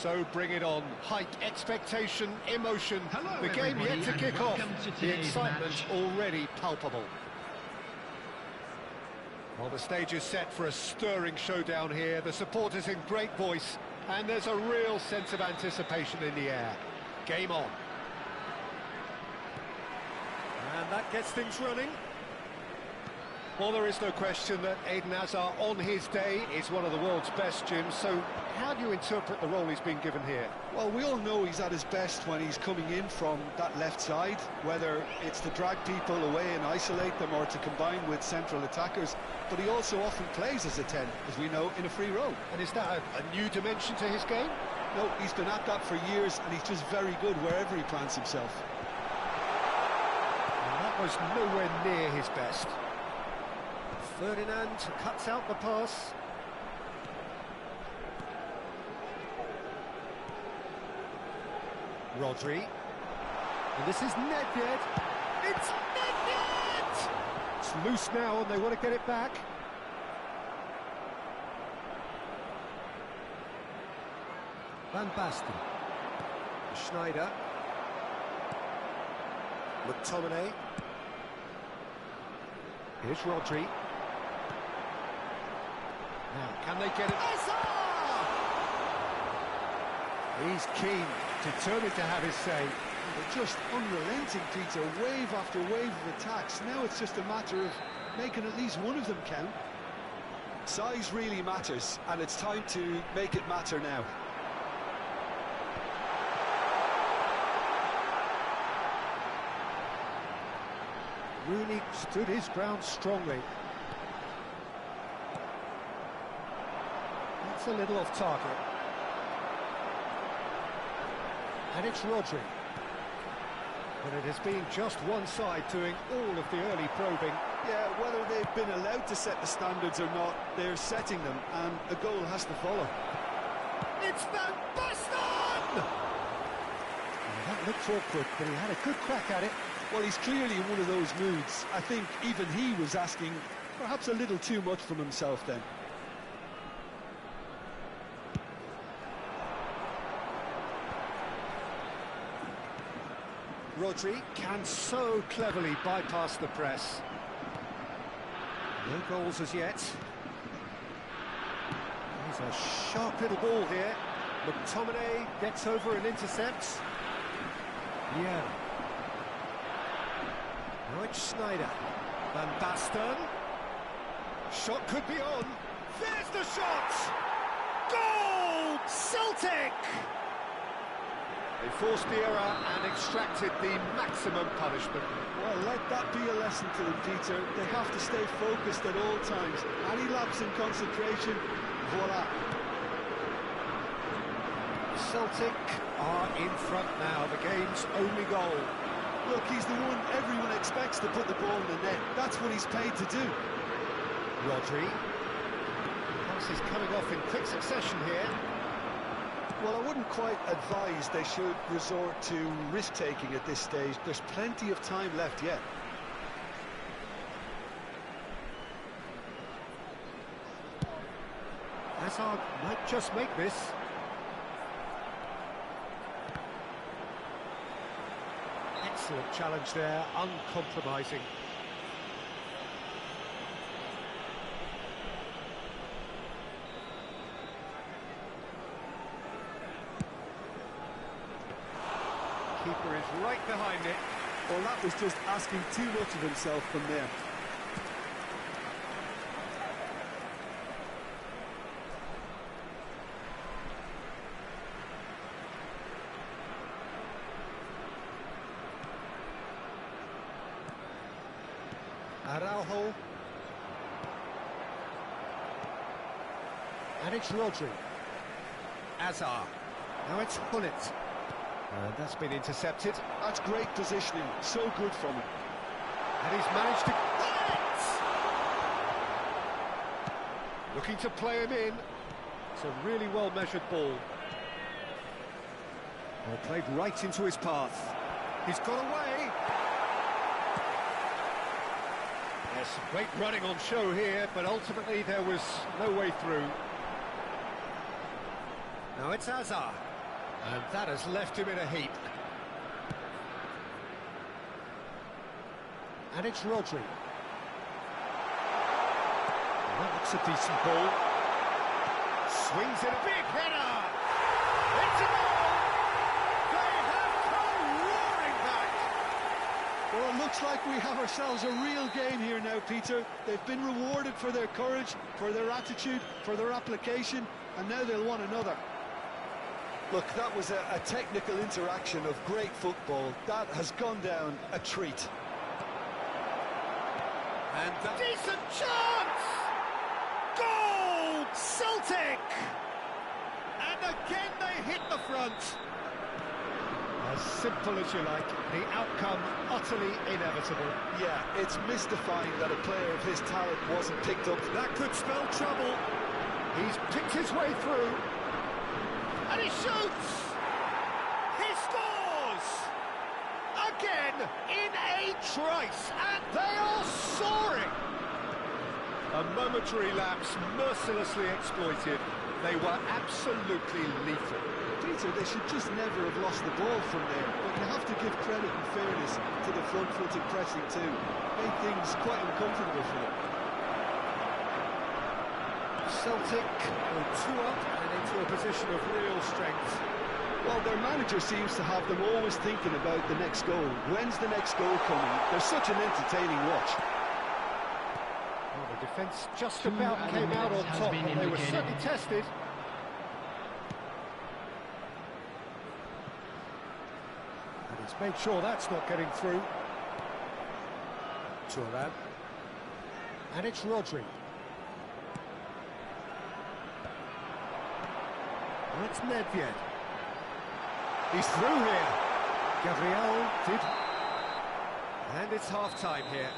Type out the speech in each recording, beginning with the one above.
So bring it on. Height, expectation, emotion. Hello, the game yet to kick off. The excitement match. already palpable. Well, the stage is set for a stirring showdown here. The supporters in great voice, and there's a real sense of anticipation in the air. Game on. And that gets things running. Well, there is no question that Eden Hazard, on his day, is one of the world's best, Jim. So how do you interpret the role he's been given here? Well, we all know he's at his best when he's coming in from that left side, whether it's to drag people away and isolate them or to combine with central attackers. But he also often plays as a 10, as we know, in a free role. And is that a new dimension to his game? No, he's been at that for years, and he's just very good wherever he plants himself. And that was nowhere near his best. Ferdinand cuts out the pass. Rodri. And this is Nedved. It's Nedved! It's loose now and they want to get it back. Van Basten. Schneider. McTominay. Here's Rodri. Now, can they get it? He's keen, determined to have his say. They're just unrelenting, Peter, wave after wave of attacks. Now it's just a matter of making at least one of them count. Size really matters, and it's time to make it matter now. Rooney stood his ground strongly. That's a little off target. And it's Rodri. But it has been just one side doing all of the early probing. Yeah, whether they've been allowed to set the standards or not, they're setting them, and a goal has to follow. It's Van Basten! That looked awkward, but he had a good crack at it. Well, he's clearly in one of those moods. I think even he was asking perhaps a little too much from himself then. Rodri can so cleverly bypass the press. No goals as yet. There's a sharp little ball here. McTominay gets over and intercepts. Yeah. Now it's Schneider. Van Basten. Shot could be on. There's the shot! Goal! Celtic! They forced the error and extracted the maximum punishment. Well, let that be a lesson to them, Peter. They have to stay focused at all times. Any lapse in concentration, voila. Celtic are in front now, the game's only goal. Look, he's the one everyone expects to put the ball in the net. That's what he's paid to do. Rodri. Pass is coming off in quick succession here. Well, I wouldn't quite advise they should resort to risk-taking at this stage. There's plenty of time left yet. Hazard might just make this. Excellent challenge there, uncompromising. Keeper is right behind it. Well, that was just asking too much of himself from there. Araujo. And it's Rodri. Hazard. Now it's Gullit. And that's been intercepted. That's great positioning. So good from him. And he's managed to... Gullit! Looking to play him in. It's a really well-measured ball. Well, played right into his path. He's got away. Yes, great running on show here, but ultimately there was no way through. Now it's Hazard. And that has left him in a heap. And it's Rodri. Well, that looks a decent ball. Swings it, a big header! It's a goal! They have come roaring back! Well, it looks like we have ourselves a real game here now, Peter. They've been rewarded for their courage, for their attitude, for their application, and now they'll want another. Look, that was a technical interaction of great football. That has gone down a treat. And a decent chance! Goal! Celtic! And again they hit the front. As simple as you like, the outcome utterly inevitable. Yeah, it's mystifying that a player of his talent wasn't picked up. That could spell trouble. He's picked his way through. And he shoots! He scores! Again, in a trice, and they are soaring! A momentary lapse mercilessly exploited. They were absolutely lethal. Peter, they should just never have lost the ball from there, but you have to give credit and fairness to the front-footed pressing too. Made things quite uncomfortable for them. Celtic go 2 up and into a position of real strength. Well, their manager seems to have them always thinking about the next goal. When's the next goal coming? They're such an entertaining watch. Well, the defence just about came out on top, but they were certainly tested. And he's made sure that's not getting through. Thuram. And it's Rodri. That's Nedved. He's through here. Gabriel did. And it's half-time here.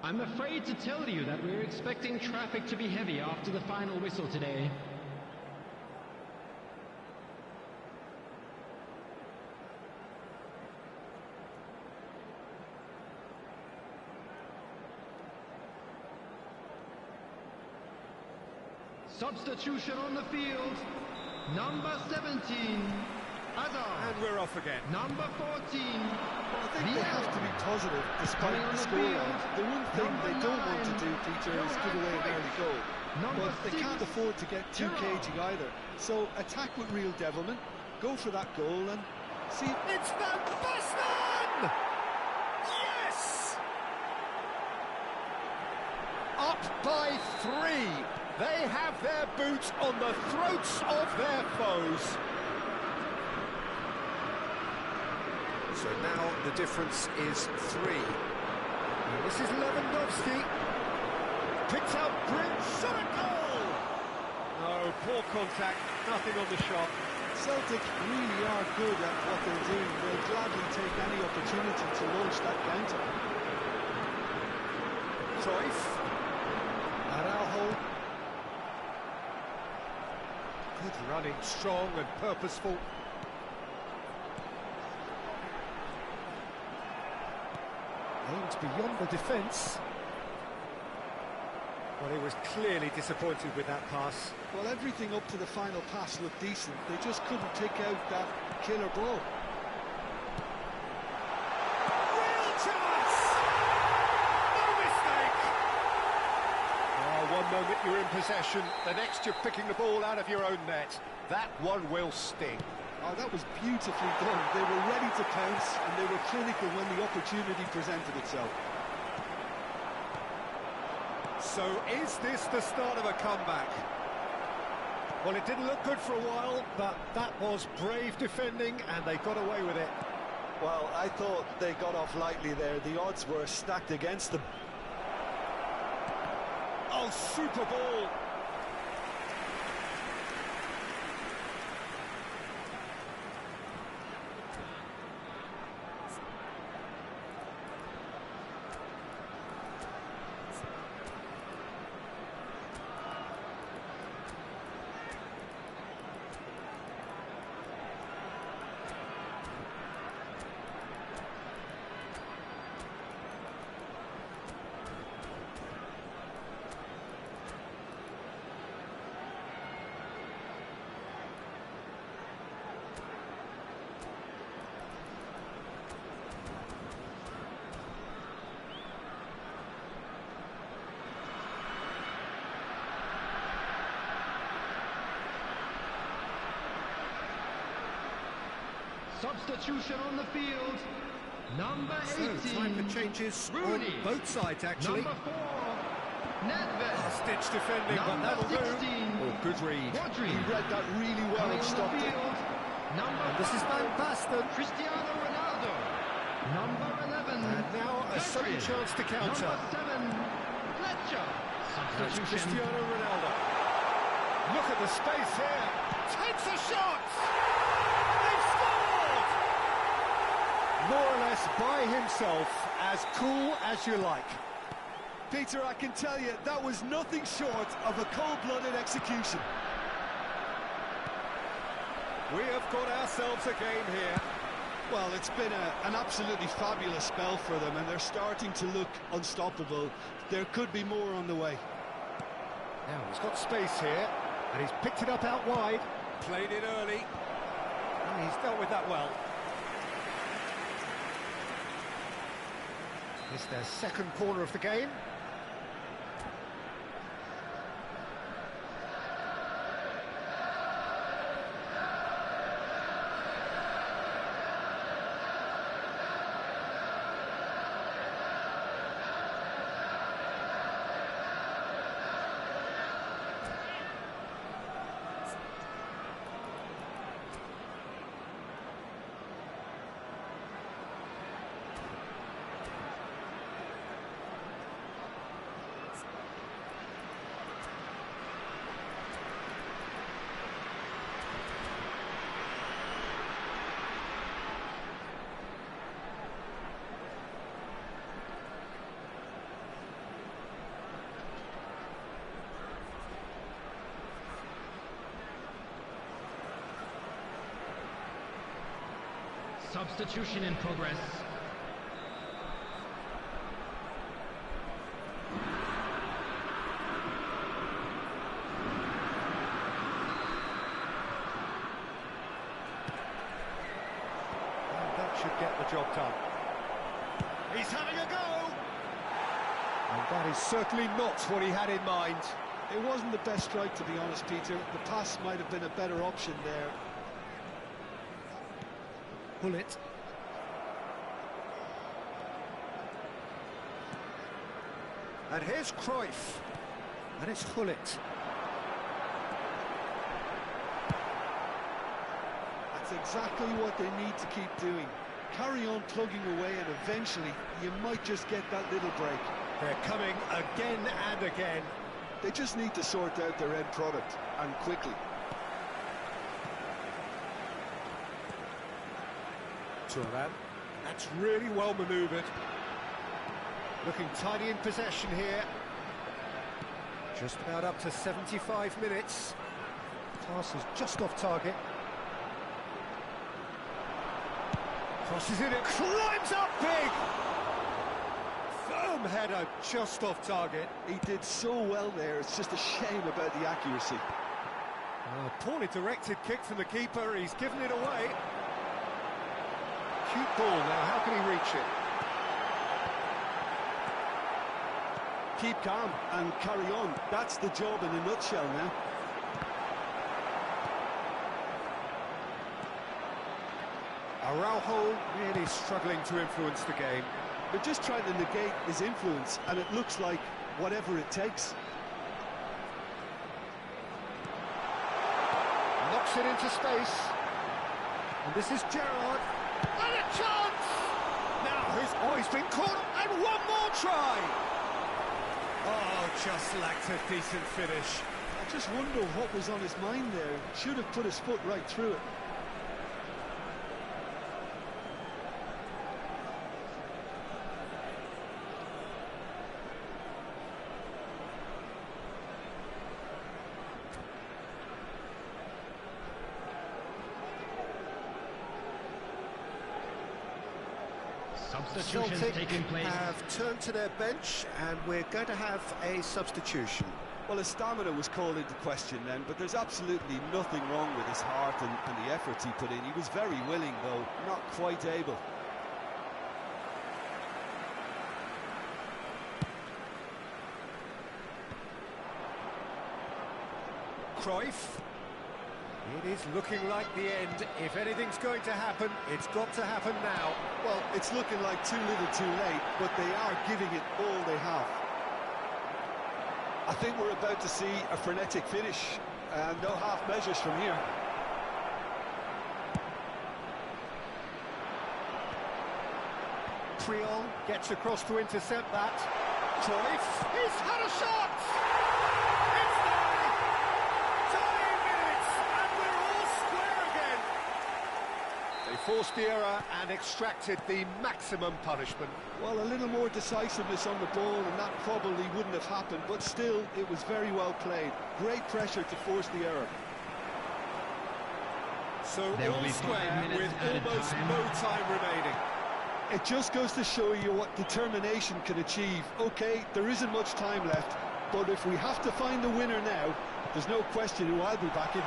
I'm afraid to tell you that we're expecting traffic to be heavy after the final whistle today. Substitution on the field, number 17, Hazard. And we're off again. Number 14. I think they have to be positive despite the scoreline. The one thing they don't want to do, Peter, is give away an early goal. But they can't afford to get too cagey either. So attack with real devilment, go for that goal and see... It's Van Basten! Yes! Up by 3. They have their boots on the throats of their foes. So now the difference is 3. And this is Lewandowski. Picks out Prince, shot a goal! No, poor contact, nothing on the shot. Celtic really are good at what they're doing. They'll gladly take any opportunity to launch that counter. Cruyff. Araujo. Good running, strong and purposeful. Aimed beyond the defence. Well, he was clearly disappointed with that pass. Well, everything up to the final pass looked decent. They just couldn't pick out that killer ball. Real chance! No mistake! Oh, one moment you're in possession, the next you're picking the ball out of your own net. That one will sting. Oh, that was beautifully done. They were ready to pounce, and they were clinical when the opportunity presented itself. So is this the start of a comeback? Well, it didn't look good for a while, but that was brave defending, and they got away with it. Well, I thought they got off lightly there. The odds were stacked against them. Oh, super ball! Substitution on the field. Number 18. So, time for changes Rooney. on both sides, actually. Number 4. Nedved. Last-ditch defending, but Number that'll 16. do. Oh, good read. Rodri. He read that really well Coming and on the stopped it. field. Number And this is 5. Van Basten. Cristiano Ronaldo. Number 11. And now a sudden Pedri. chance to counter. Number 7. Fletcher. That's Substitution. Cristiano Ronaldo. Look at the space here. Takes a shot. They've scored. More or less by himself, as cool as you like. Peter, I can tell you, that was nothing short of a cold-blooded execution. We have got ourselves a game here. Well, it's been an absolutely fabulous spell for them, and they're starting to look unstoppable. There could be more on the way. Now, he's got space here, and he's picked it up out wide. Played it early, and he's dealt with that well. It's their second corner of the game. Substitution in progress. And that should get the job done. He's having a go! And that is certainly not what he had in mind. It wasn't the best strike, to be honest, Peter. The pass might have been a better option there. Pull it. And here's Cruyff. And it's Hullet. That's exactly what they need to keep doing. Carry on plugging away, and eventually you might just get that little break. They're coming again and again. They just need to sort out their end product, and quickly. Thuram. That's really well manoeuvred. Looking tidy in possession here. Just about up to 75 minutes. Pass is just off target. Crosses it, it climbs up big! Firm header, just off target. He did so well there, it's just a shame about the accuracy. Poorly directed kick from the keeper, he's given it away. Cute ball now, how can he reach it? Keep calm and carry on. That's the job in a nutshell now. Araujo really struggling to influence the game. They're just trying to negate his influence, and it looks like whatever it takes. Knocks it into space. And this is Gerrard. And a chance! Now, he's been caught, and one more try! Oh, just lacked a decent finish. I just wonder what was on his mind there. Should have put his foot right through it. Substitutions Celtic taking place. have turned to their bench, and we're going to have a substitution. Well, his stamina was called into question then, but there's absolutely nothing wrong with his heart and the efforts he put in. He was very willing, though, not quite able. Cruyff. It is looking like the end. If anything's going to happen, it's got to happen now. Well, it's looking like too little too late, but they are giving it all they have. I think we're about to see a frenetic finish, and no half measures from here. Chroń gets across to intercept that. Chroń, he's had a shot! It's there! 20 minutes, and we're all square again! They forced the error and extracted the maximum punishment. Well, a little more decisiveness on the ball, and that probably wouldn't have happened, but still, it was very well played. Great pressure to force the error. So There will all be 5 square minutes with added almost time. no time remaining. It just goes to show you what determination can achieve. OK, there isn't much time left, but if we have to find the winner now, there's no question who I'll be backing.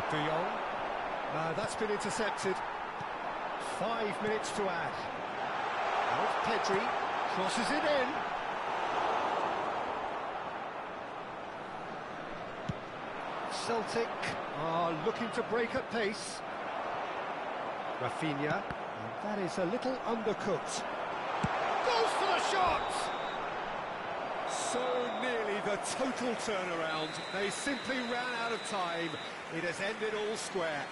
De Jong. No, that's been intercepted. 5 minutes to add. Off Pedri, crosses it in. Celtic are looking to break at pace. Rafinha, and that is a little undercooked. Goes for the shot! So nearly the total turnaround. They simply ran out of time. It has ended all square.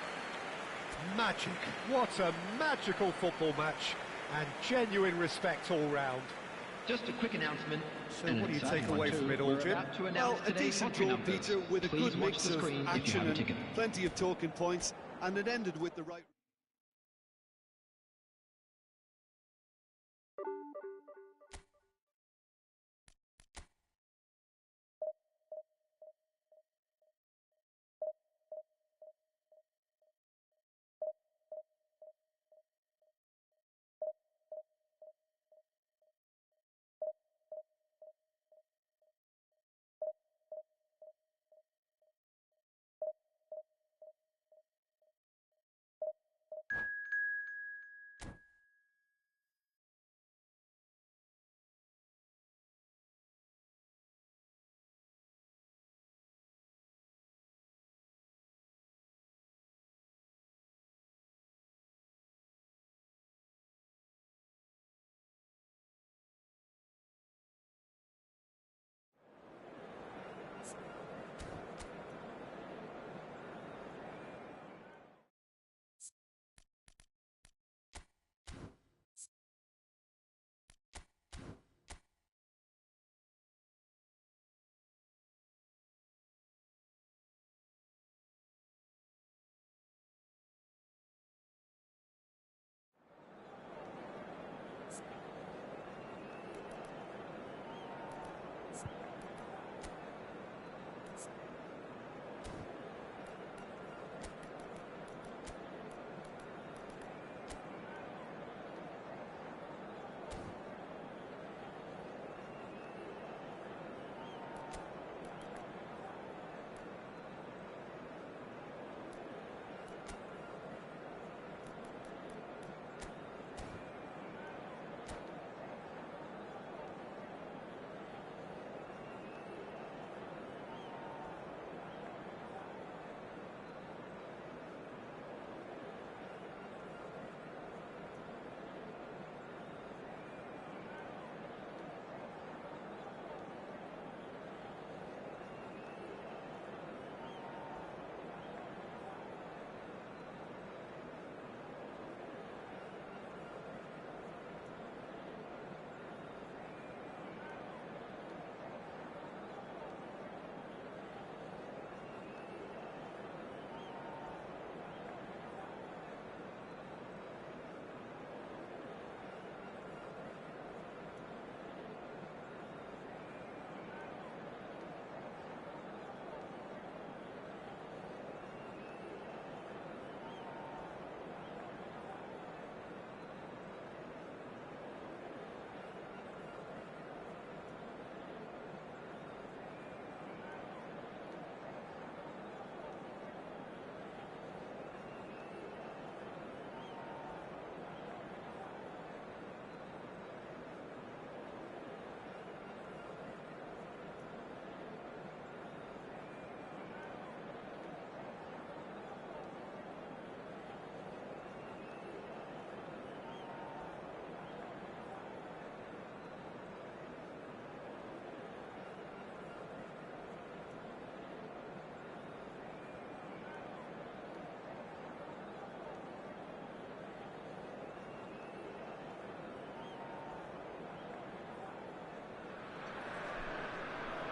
Magic. What a magical football match. And genuine respect all round. Just a quick announcement. So what do you take away from it all, Jim? Well, a decent draw, Peter, with a good mix of action and plenty of talking points, and it ended with the right...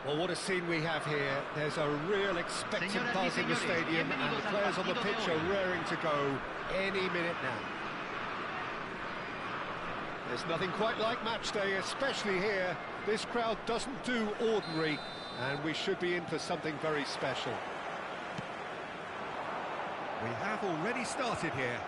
Well, what a scene we have here. There's a real expectant buzz in the stadium, and the players on the pitch are raring to go any minute now. There's nothing quite like match day, especially here. This crowd doesn't do ordinary, and we should be in for something very special. We have already started here.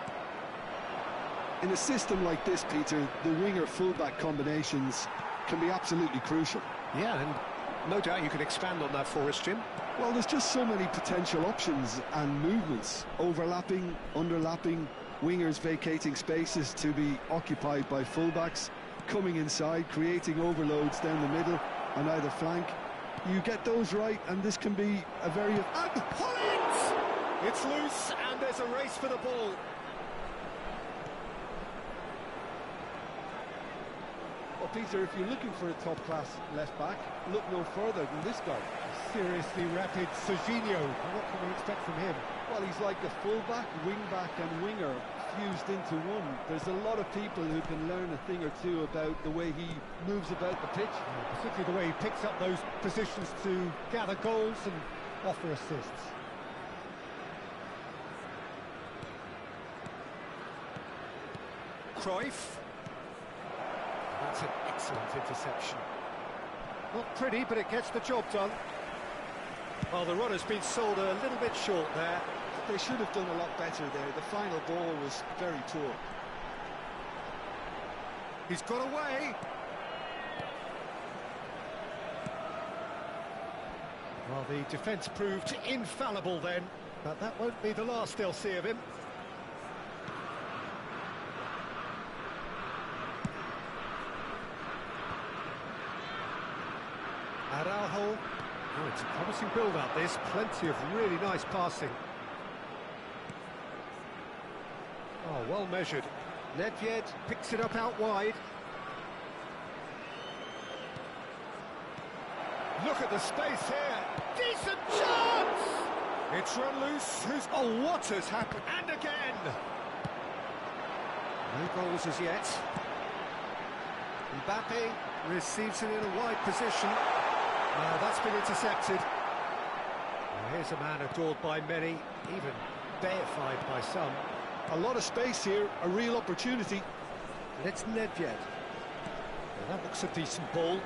In a system like this, Peter, the winger-fullback combinations can be absolutely crucial. Yeah, and no doubt you can expand on that for us, Jim. Well, there's just so many potential options and movements. Overlapping, underlapping, wingers vacating spaces to be occupied by fullbacks, coming inside, creating overloads down the middle on either flank. You get those right, and this can be a very... And pull it! It's loose, and there's a race for the ball. Well, Peter, if you're looking for a top-class left-back, look no further than this guy. Seriously rapid Serginho. What can we expect from him? Well, he's like a full-back, wing-back and winger fused into one. There's a lot of people who can learn a thing or two about the way he moves about the pitch. Particularly the way he picks up those positions to gather goals and offer assists. Cruyff. That's an excellent interception. Not pretty, but it gets the job done. Well, the run has been sold a little bit short there. They should have done a lot better there. The final ball was very poor. He's got away. Well, the defence proved infallible then, but that won't be the last they'll see of him. Araujo. Oh, it's a promising build-up, this. Plenty of really nice passing. Oh, well measured. Nedved picks it up out wide. Look at the space here. Decent chance! It's run loose. Oh, what has happened? And again! No goals as yet. Mbappe receives it in a wide position. That's been intercepted. Well, here's a man adored by many, even deified by some. A lot of space here, a real opportunity. And it's Nedved. Well, that looks a decent ball.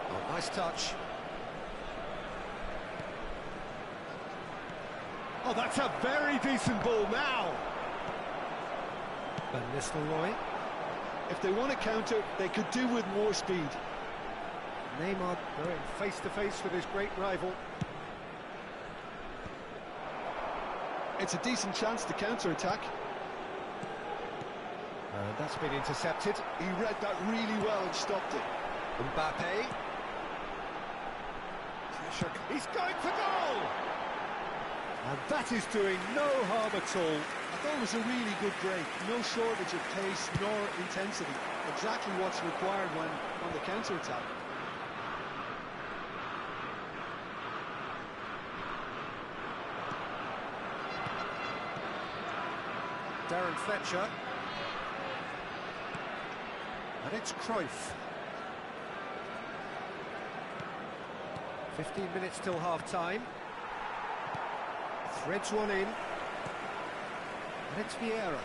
Oh, nice touch. Oh, that's a very decent ball now. Van Nistelrooy. If they want to counter, they could do with more speed. Neymar going face-to-face with his great rival. It's a decent chance to counter-attack. That's been intercepted. He read that really well and stopped it. Mbappe. Pressure. He's going for goal! And that is doing no harm at all. I thought it was a really good break. No shortage of pace nor intensity. Exactly what's required when on the counter-attack. Darren Fletcher. And it's Cruyff. 15 minutes till half-time. Threads one in. And it's Vieira.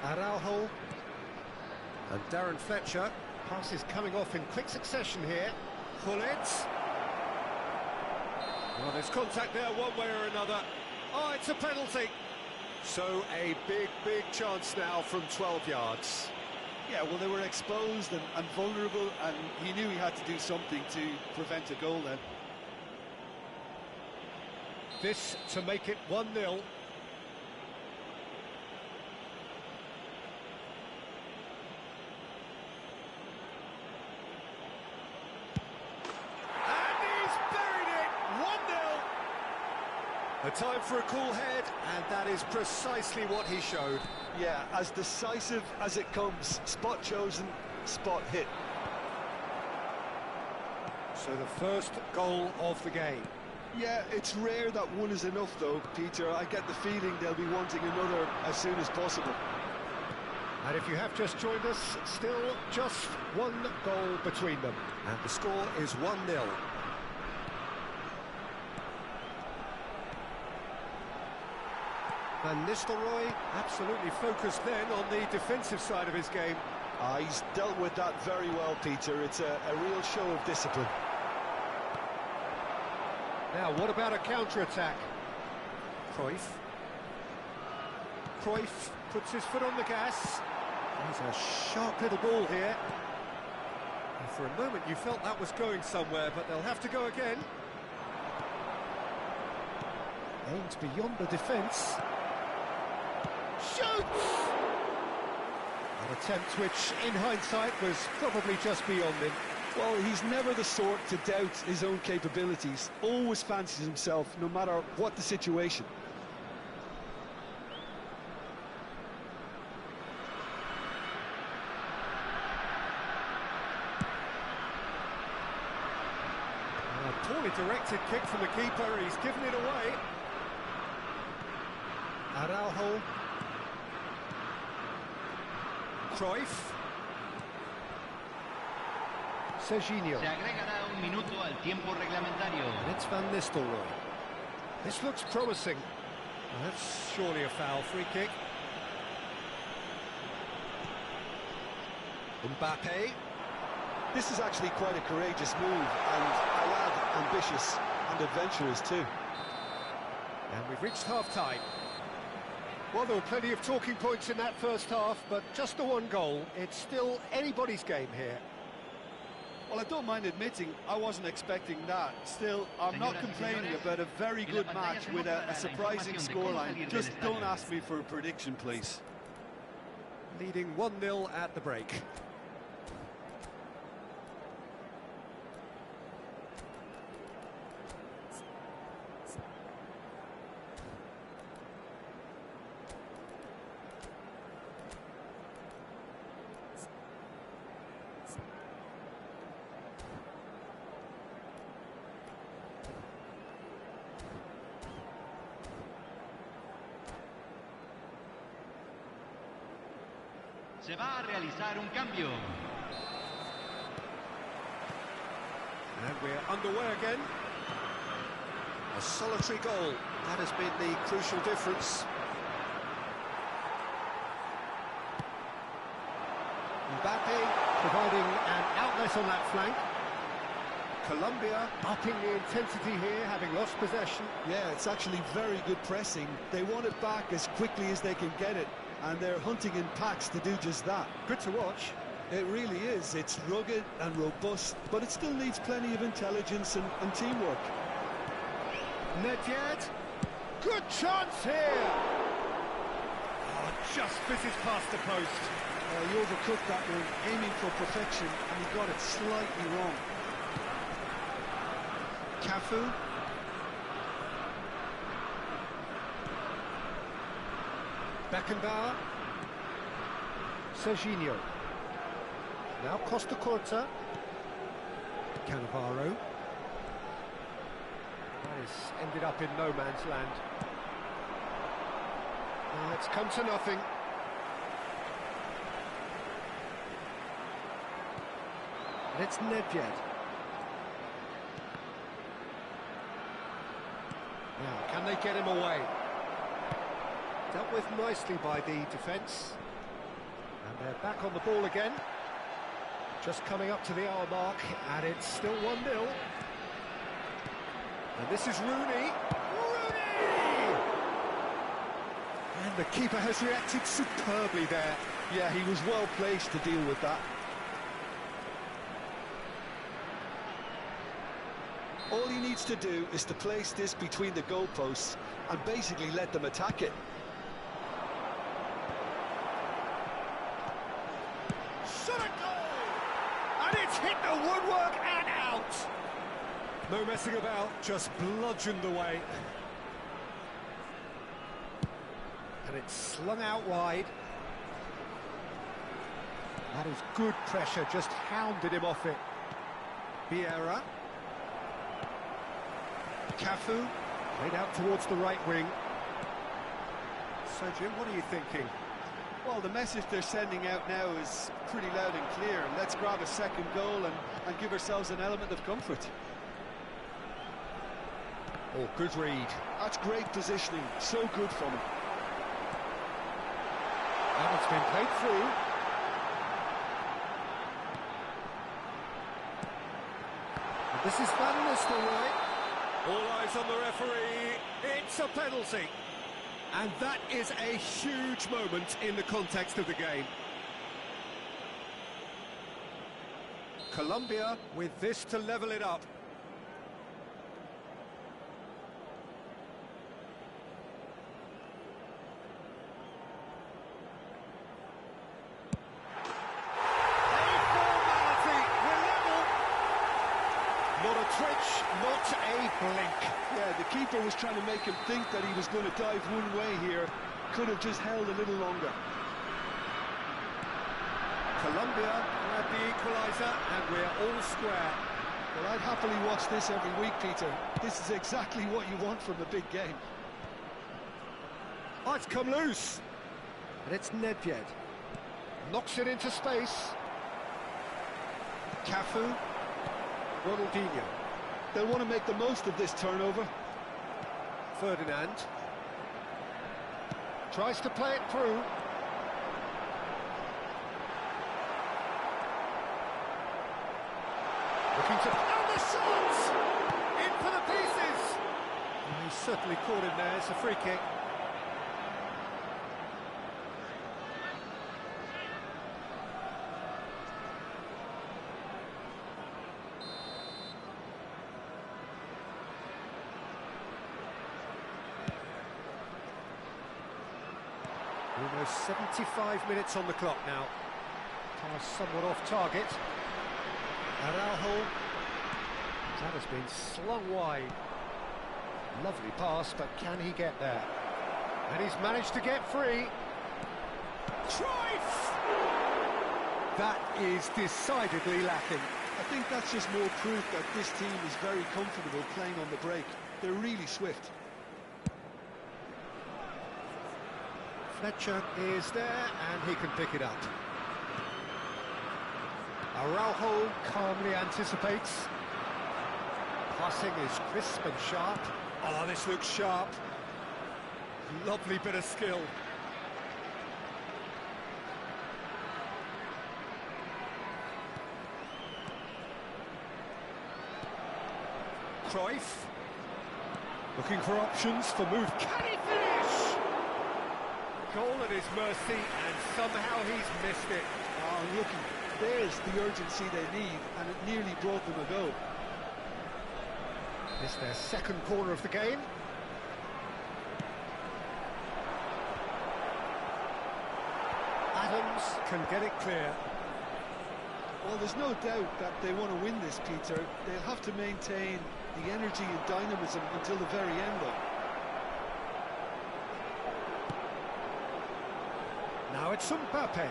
Araujo. And Darren Fletcher. Passes coming off in quick succession here. Hullets. Well, there's contact there one way or another. Oh, it's a penalty. So a big chance now from 12 yards. Yeah, well, they were exposed and vulnerable, and he knew he had to do something to prevent a goal then. This to make it 1-0. And he's buried it! 1-0! A time for a cool head, and that is precisely what he showed. Yeah, as decisive as it comes. Spot chosen, spot hit. So the first goal of the game. Yeah, it's rare that one is enough though, Peter. I get the feeling they'll be wanting another as soon as possible. And if you have just joined us, still just one goal between them. And the score is 1-0. Van Nistelrooy absolutely focused then on the defensive side of his game. He's dealt with that very well, Peter. It's a real show of discipline. Now, what about a counter-attack? Cruyff. Cruyff puts his foot on the gas. He's a sharp little ball here. And for a moment you felt that was going somewhere, but they'll have to go again. Aims beyond the defence. Shoots! An attempt which, in hindsight, was probably just beyond him. Well, he's never the sort to doubt his own capabilities. Always fancies himself, no matter what the situation. A poorly directed kick from the keeper, he's given it away. Araujo. Cruyff. Serginho. Se agregará un minuto al tiempo reglamentario. And it's Van Nistelrooy. This looks promising. Well, that's surely a foul. Free kick. Mbappe. This is actually quite a courageous move, and a lad ambitious and adventurous too. And we've reached half-time. Well, there were plenty of talking points in that first half, but just the one goal. It's still anybody's game here. Well, I don't mind admitting I wasn't expecting that. Still, I'm not complaining about a very good match with a surprising scoreline. Just don't ask me for a prediction, please. Leading 1-0 at the break. Se va a realizar un cambio. And we're underway again. A solitary goal. That has been the crucial difference. Mbappe providing an outlet on that flank. Colombia upping the intensity here, having lost possession. Yeah, it's actually very good pressing. They want it back as quickly as they can get it, and they're hunting in packs to do just that. Good to watch. It really is. It's rugged and robust, but it still needs plenty of intelligence and teamwork. Nedved. Good chance here. Oh, just fizzes past the post. He overcooked that one, aiming for perfection, and he got it slightly wrong. Cafu. Beckenbauer. Serginho. Now Costa Corta. Cannavaro. That has ended up in no man's land. Well, it's come to nothing. And it's Nedved. Now, can they get him away? Dealt with nicely by the defence. And they're back on the ball again. Just coming up to the hour mark, and it's still 1-0. And this is Rooney. Rooney! And the keeper has reacted superbly there. Yeah, he was well placed to deal with that. All he needs to do is to place this between the goalposts and basically let them attack it. Shot a goal! And it's hit the woodwork and out! No messing about, just bludgeoned away. And it's slung out wide. That is good pressure, just hounded him off it. Vieira. Cafu, played out towards the right wing. Sergio, what are you thinking? Well, the message they're sending out now is pretty loud and clear. Let's grab a second goal and give ourselves an element of comfort. Oh, good read. That's great positioning, so good from him. And it's been played through. And this is Van Nistelrooy. All eyes on the referee. It's a penalty. And that is a huge moment in the context of the game. Colombia with this to level it up. Not a twitch, not a blink. Yeah, the keeper was trying to make him think that he was going to dive one way here. Could have just held a little longer. Colombia had the equaliser, and we're all square. Well, I'd happily watch this every week, Peter. This is exactly what you want from a big game. Oh, it's come loose. And it's Nedved. Knocks it into space. Cafu. Ronaldinho. They'll want to make the most of this turnover. Ferdinand. Tries to play it through. Looking to... And the shot! In for the pieces! Oh, he certainly caught him there. It's a free kick. Almost 75 minutes on the clock now. Pass somewhat off target. Araujo. That has been slung wide. Lovely pass, but can he get there? And he's managed to get free. Cruyff! That is decidedly lacking. I think that's just more proof that this team is very comfortable playing on the break. They're really swift. Fletcher is there, and he can pick it up. Araujo calmly anticipates. Passing is crisp and sharp. Oh, this looks sharp. Lovely bit of skill. Cruyff. Looking for options for move. Can he finish? Goal at his mercy, and somehow he's missed it. Oh, looking. There's the urgency they need, and it nearly brought them a goal. It's their second corner of the game. Adams can get it clear. Well, there's no doubt that they want to win this, Peter. They'll have to maintain the energy and dynamism until the very end, though. Now it's Mbappe.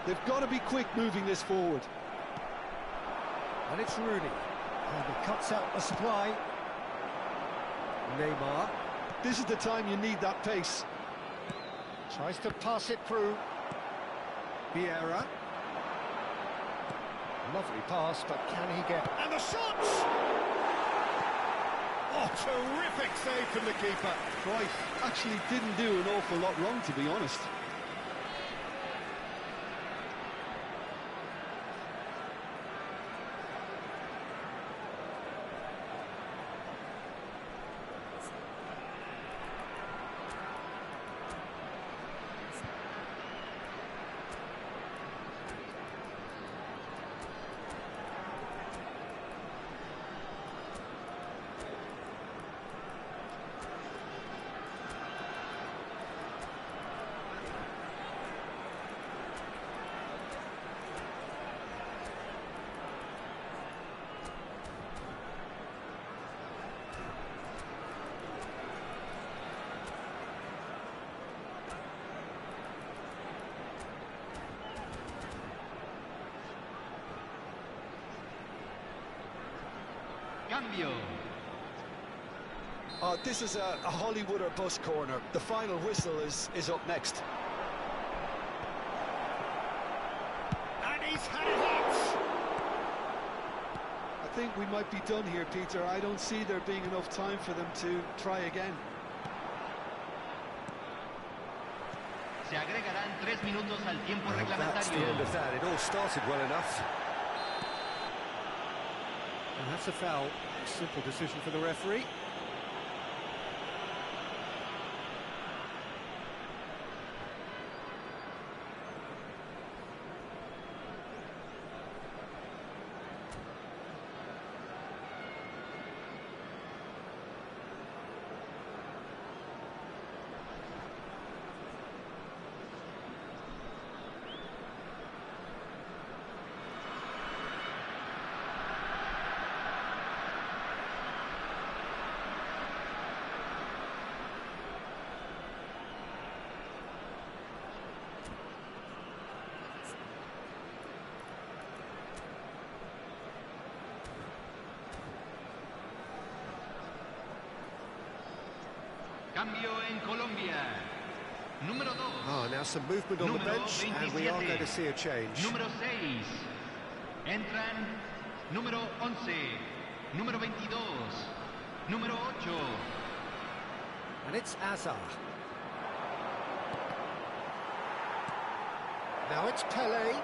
They've got to be quick moving this forward. And it's Rooney. And he cuts out the supply. Neymar. This is the time you need that pace. Tries to pass it through. Vieira. Lovely pass, but can he get... And the shot! Oh, terrific save from the keeper. Cruyff actually didn't do an awful lot wrong, to be honest. Cambio. This is a Hollywood or bust corner. The final whistle is up next. think we might be done here, Peter. I don't see there being enough time for them to try again. Se agregarán 3 minutos al tiempo Well, that's the reglamentario. end of that. It all started well enough. And that's a foul. Simple decision for the referee. Cambio en Colombia. Número 2. Oh, now some movement on the Número bench, and we are 27. going to see a change. Número 6. Entran número 11, número 22, número 8. And it's Azar. Now it's Pele.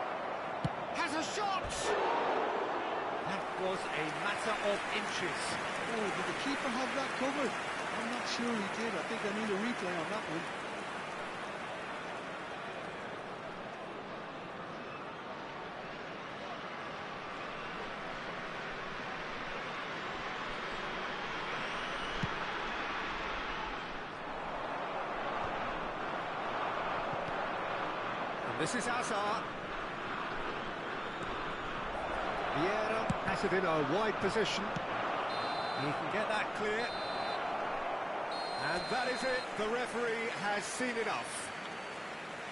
Has a shot! That was a matter of inches. Oh, did the keeper have that covered? I'm not sure he did. I think I need a replay on that one. And this is Azar. Vieira has it in a wide position. He can get that clear. And that is it. The referee has seen enough.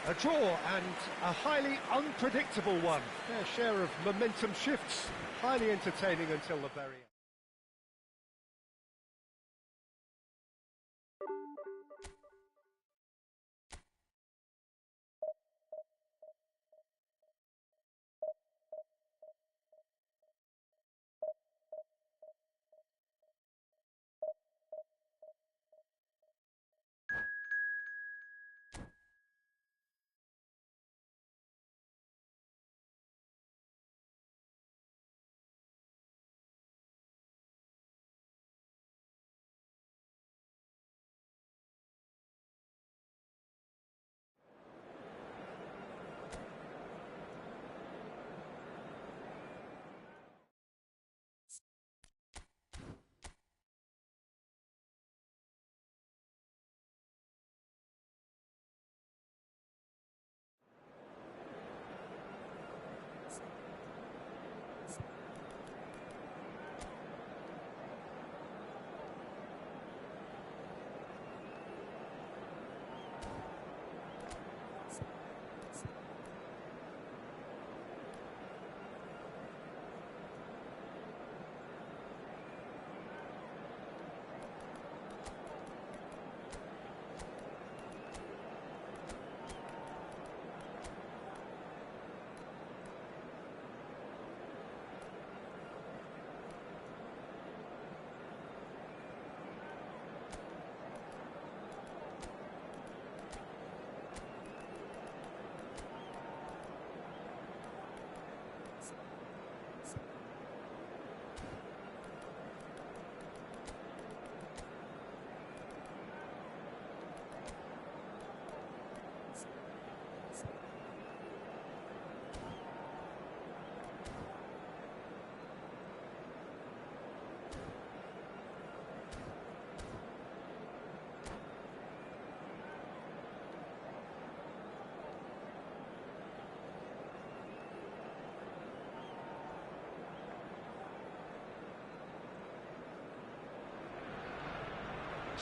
A draw and a highly unpredictable one. Their share of momentum shifts. Highly entertaining until the very end.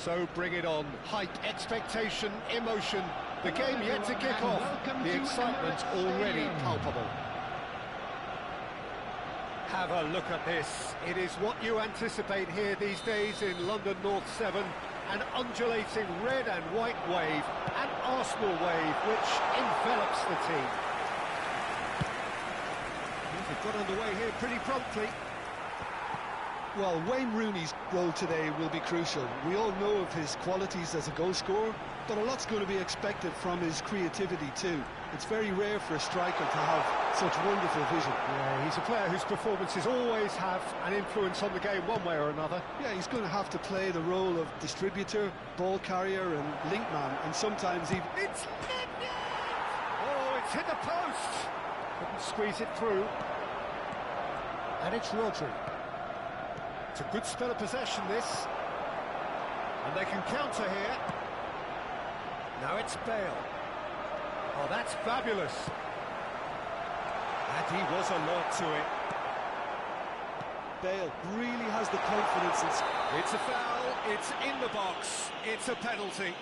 So bring it on. Hype, expectation, emotion. The game yet to kick off. The excitement already palpable. Have a look at this. It is what you anticipate here these days in London North 7. An undulating red and white wave, an Arsenal wave which envelops the team. They've got underway here pretty promptly. Well, Wayne Rooney's role today will be crucial. We all know of his qualities as a goal scorer, but a lot's going to be expected from his creativity too. It's very rare for a striker to have such wonderful vision. Yeah, he's a player whose performances always have an influence on the game one way or another. Yeah, he's going to have to play the role of distributor, ball carrier and link man, and sometimes even... It's oh, it's hit the post! Couldn't squeeze it through. And it's Rodri. It's a good spell of possession, this. And they can counter here. Now it's Bale. Oh, that's fabulous. And he was alert to it. Bale really has the confidence. It's a foul, it's in the box, it's a penalty.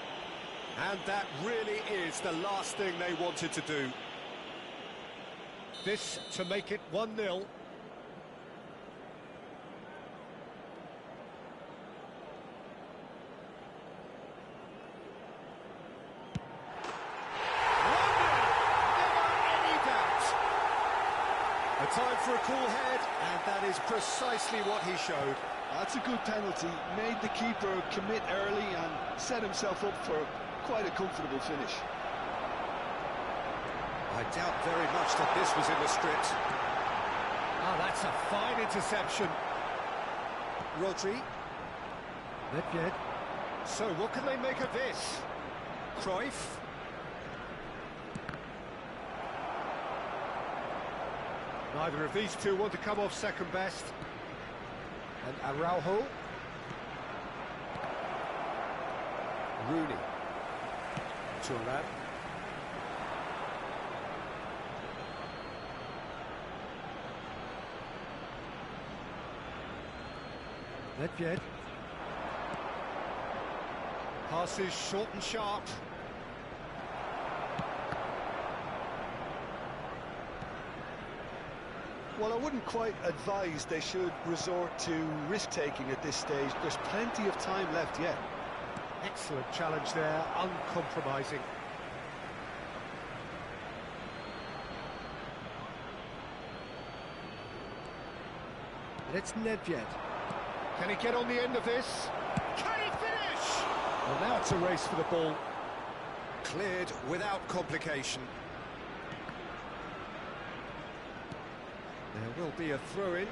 And that really is the last thing they wanted to do. This to make it 1-0. Time for a cool head, and that is precisely what he showed. That's a good penalty. Made the keeper commit early and set himself up for quite a comfortable finish. I doubt very much that this was in the script. Oh, that's a fine interception. Rodri. Nedved. So, what can they make of this? Cruyff. Neither of these two want to come off second best. And Araujo. Rooney. Thuram. Nedved. Passes short and sharp. Well, I wouldn't quite advise they should resort to risk-taking at this stage. There's plenty of time left yet. Excellent challenge there, uncompromising. And it's Nedved. Can he get on the end of this? Can he finish? Well, now it's a race for the ball. Cleared without complication. There will be a throw-in.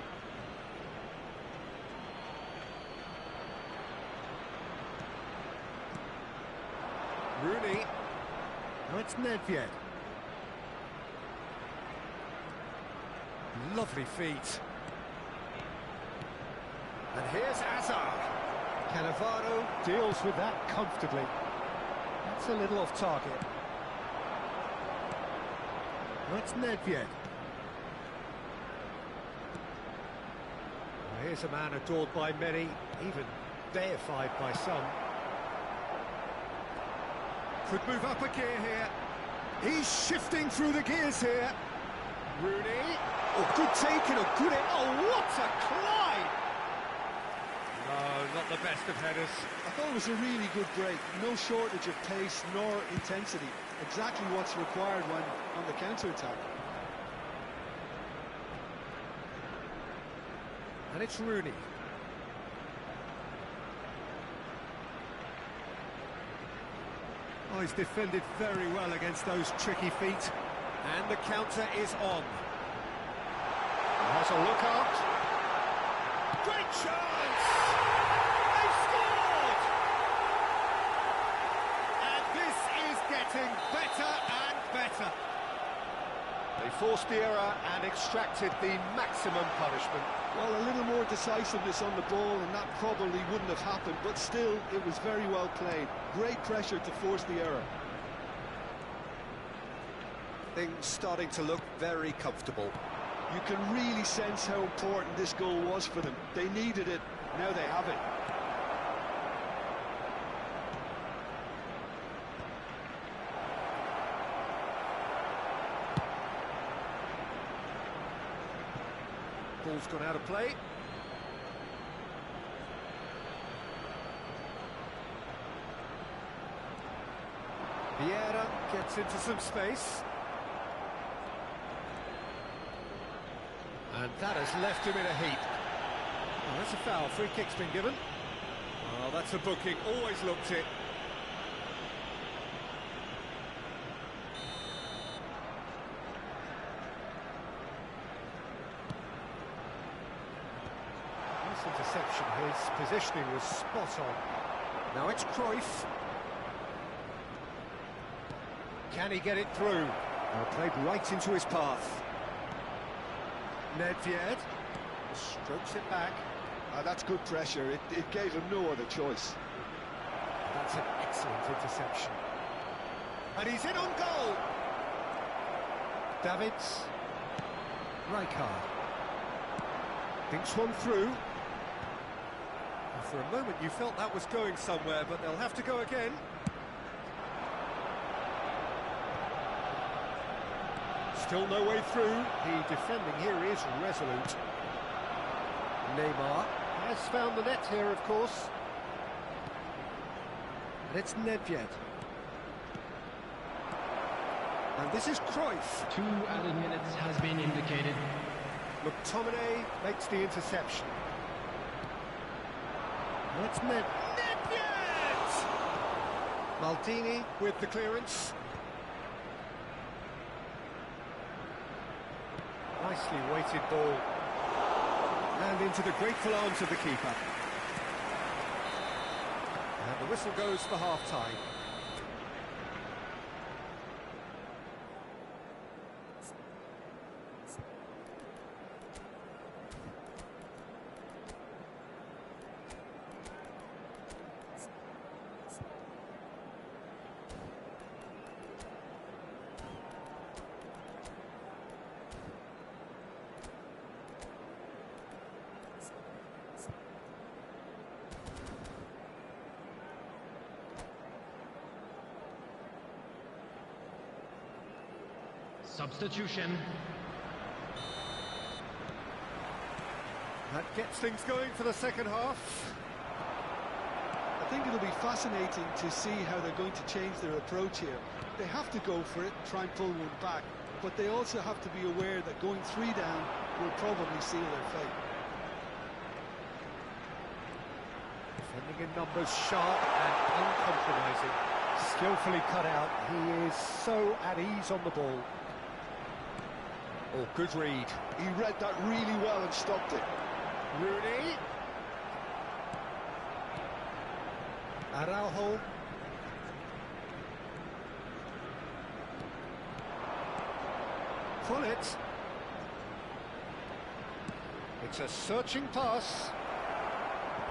Rooney. Now it's Nedved. Lovely feet. And here's Hazard. Cannavaro deals with that comfortably. That's a little off target. Now it's Nedved. Here's a man adored by many, even deified by some. Could move up a gear here. He's shifting through the gears here. Rooney. Oh, good take and a good... Oh, what a climb! No, not the best of headers. I thought it was a really good break. No shortage of pace nor intensity. Exactly what's required when on the counter-attack. And it's Rooney. Oh, he's defended very well against those tricky feet. And the counter is on. Has a look out. Great chance! They've scored! And this is getting better and better. They forced the error and extracted the maximum punishment. Well, a little more decisiveness on the ball and that probably wouldn't have happened, but still, it was very well played. Great pressure to force the error. Things starting to look very comfortable. You can really sense how important this goal was for them. They needed it, now they have it. Ball's gone out of play. Vieira gets into some space. And that has left him in a heap. Oh, that's a foul. Free kick's been given. Oh, that's a booking. Always looked it. Nice interception. His positioning was spot on. Now it's Cruyff. Can he get it through? Oh, played right into his path. Nedved strokes it back. That's good pressure. It gave him no other choice. That's an excellent interception. And he's in on goal. Davids. Rijkaard. Thinks one through. And for a moment you felt that was going somewhere, but they'll have to go again. Still no way through. The defending here is resolute. Neymar has found the net here, of course. And it's Nedved. And this is Cruyff. 2 added minutes has been indicated. McTominay makes the interception. And it's Nedved! Maldini with the clearance. Nicely weighted ball. And into the grateful arms of the keeper. And the whistle goes for half-time. Substitution. That gets things going for the second half. I think it'll be fascinating to see how they're going to change their approach here. They have to go for it, try and pull one back, but they also have to be aware that going 3 down will probably seal their fate. Defending in numbers, sharp and uncompromising. Skillfully cut out. He is so at ease on the ball. Oh, good read. He read that really well and stopped it. Rooney. Araujo. Pull it. It's a searching pass.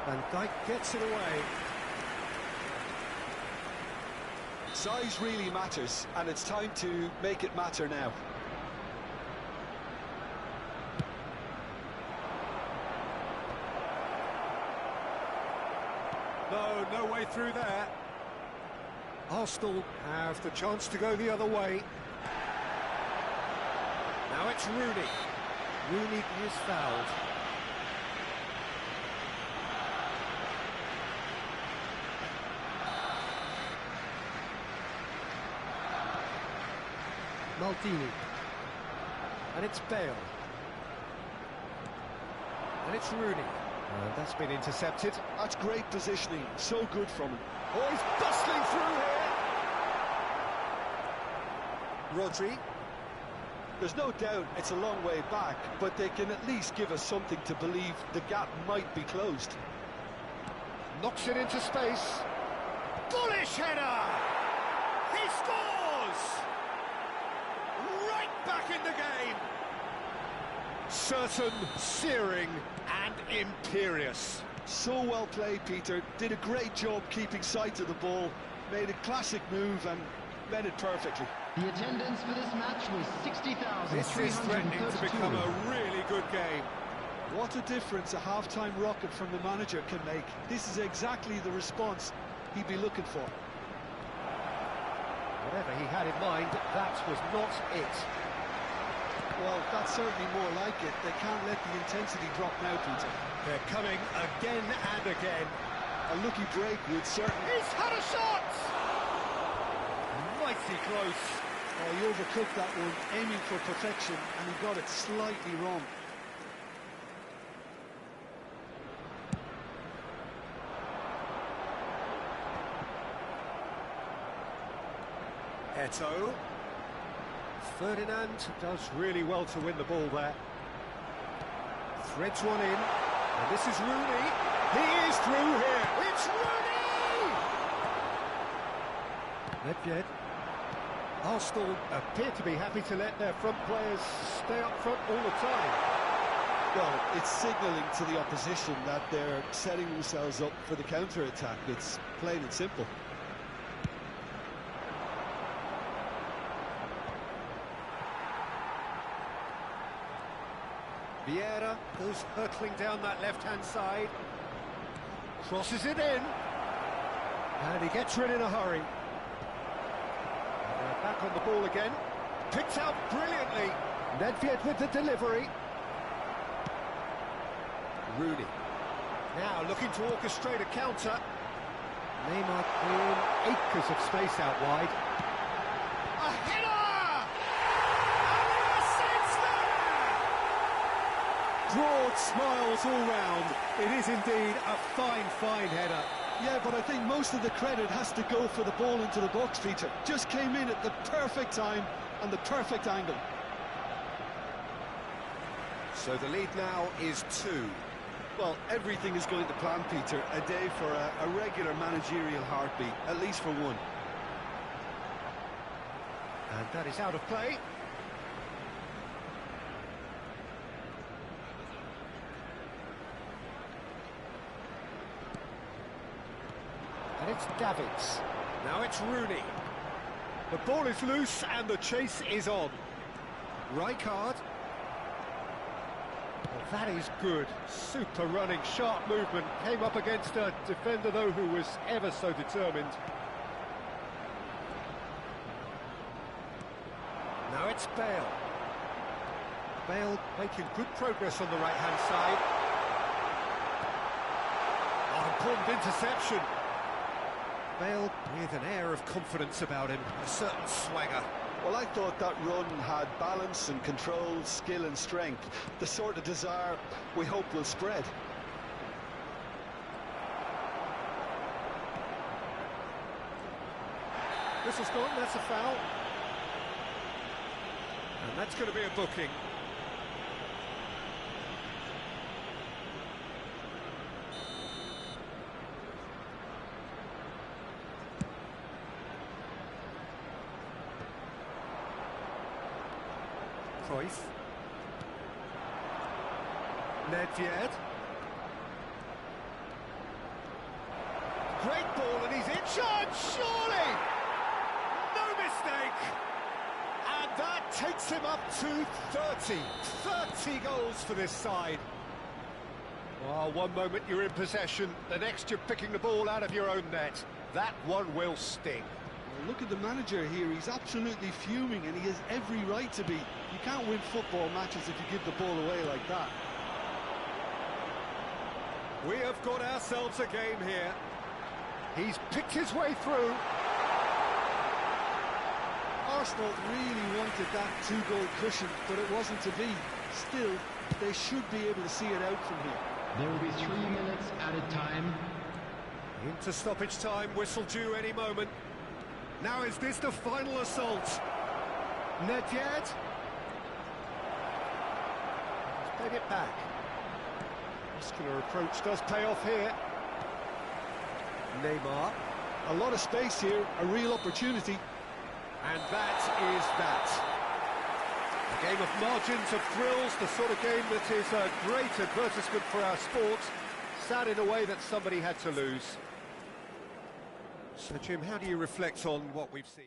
Van Dijk gets it away. Size really matters, and it's time to make it matter now. No way through there. Arsenal have the chance to go the other way. Now it's Rooney. Rooney is fouled. Maldini. And it's Bale. And it's Rooney. And that's been intercepted. That's great positioning, so good from him. Oh, he's bustling through here. Rodri. There's no doubt it's a long way back, but they can at least give us something to believe the gap might be closed. Knocks it into space. Bullish header! He scores! Right back in the game. Certain, searing and imperious. So well played, Peter. Did a great job keeping sight of the ball. Made a classic move and met it perfectly. The attendance for this match was 60,332. This is threatening to become a really good game. What a difference a half-time rocket from the manager can make. This is exactly the response he'd be looking for. Whatever he had in mind, that was not it. Well, that's certainly more like it. They can't let the intensity drop now, Peter. They're coming again and again. A lucky break would certainly... He's had a shot! Mighty close. Oh, he overcooked that one, aiming for perfection, and he got it slightly wrong. Eto. Ferdinand does really well to win the ball there. Threads one in, and this is Rooney. He is through here. It's Rooney! Nedved. Arsenal appear to be happy to let their front players stay up front all the time. Well, it's signalling to the opposition that they're setting themselves up for the counter-attack. It's plain and simple. Vieira goes hurtling down that left-hand side. Crosses it in. And he gets rid in a hurry. And back on the ball again. Picked out brilliantly. Nedved with the delivery. Rooney. Now looking to orchestrate a counter. Neymar in acres of space out wide. A header! And broad smiles all round. It is indeed a fine, fine header. Yeah, but I think most of the credit has to go for the ball into the box, Peter. Just came in at the perfect time and the perfect angle. So the lead now is 2. Well, everything is going to plan, Peter. A day for a regular managerial heartbeat, at least for one. And that is out of play. And it's Davids. Now it's Rooney. The ball is loose and the chase is on. Rijkaard. Well, that is good. Super running, sharp movement. Came up against a defender, though, who was ever so determined. Now it's Bale. Bale making good progress on the right-hand side. Oh, important interception. Bale with an air of confidence about him, a certain swagger. Well, I thought that run had balance and control, skill and strength. The sort of desire we hope will spread. Whistle's gone, that's a foul. And that's going to be a booking. Cruyff. Nedved. Great ball and he's in charge, surely! No mistake! And that takes him up to 30. 30 goals for this side. Well, one moment you're in possession, the next you're picking the ball out of your own net. That one will sting. Look at the manager here, he's absolutely fuming and he has every right to be. You can't win football matches if you give the ball away like that. We have got ourselves a game here. He's picked his way through. Arsenal really wanted that two-goal cushion, but it wasn't to be. Still, they should be able to see it out from here. There will be 3 minutes added time. Into stoppage time, whistle due any moment. Now is this the final assault? Nedved. He's played it back. Muscular approach does pay off here. Neymar. A lot of space here, a real opportunity. And that is that. A game of margins, of thrills, the sort of game that is a great advertisement for our sport. Sad in a way that somebody had to lose. So, Jim, how do you reflect on what we've seen?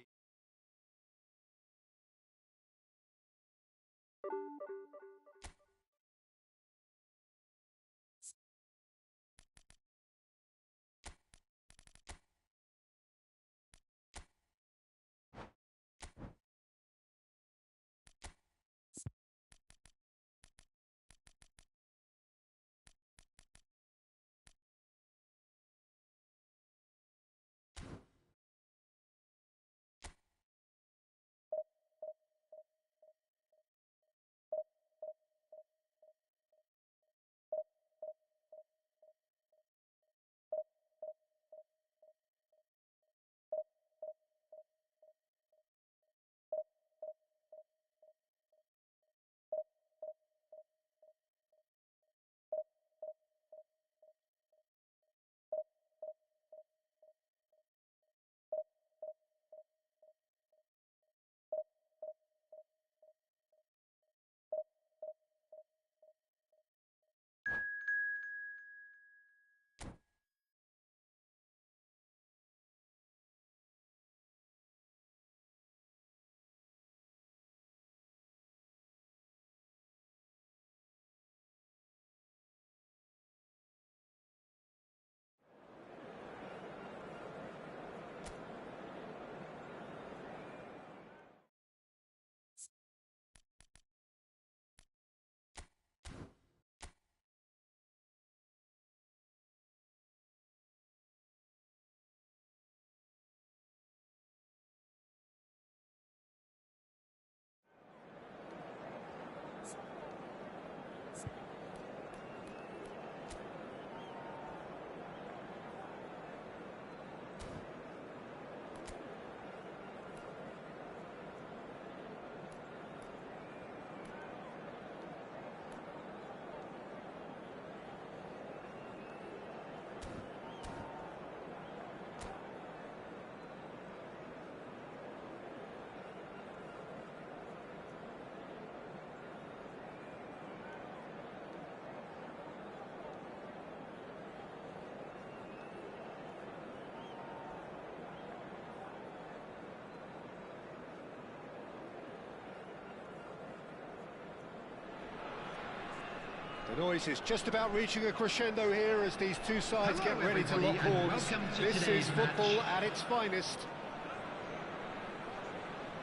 The noise is just about reaching a crescendo here as these two sides Hello, get ready to everybody, lock and horns. welcome to This today's is football match. at its finest.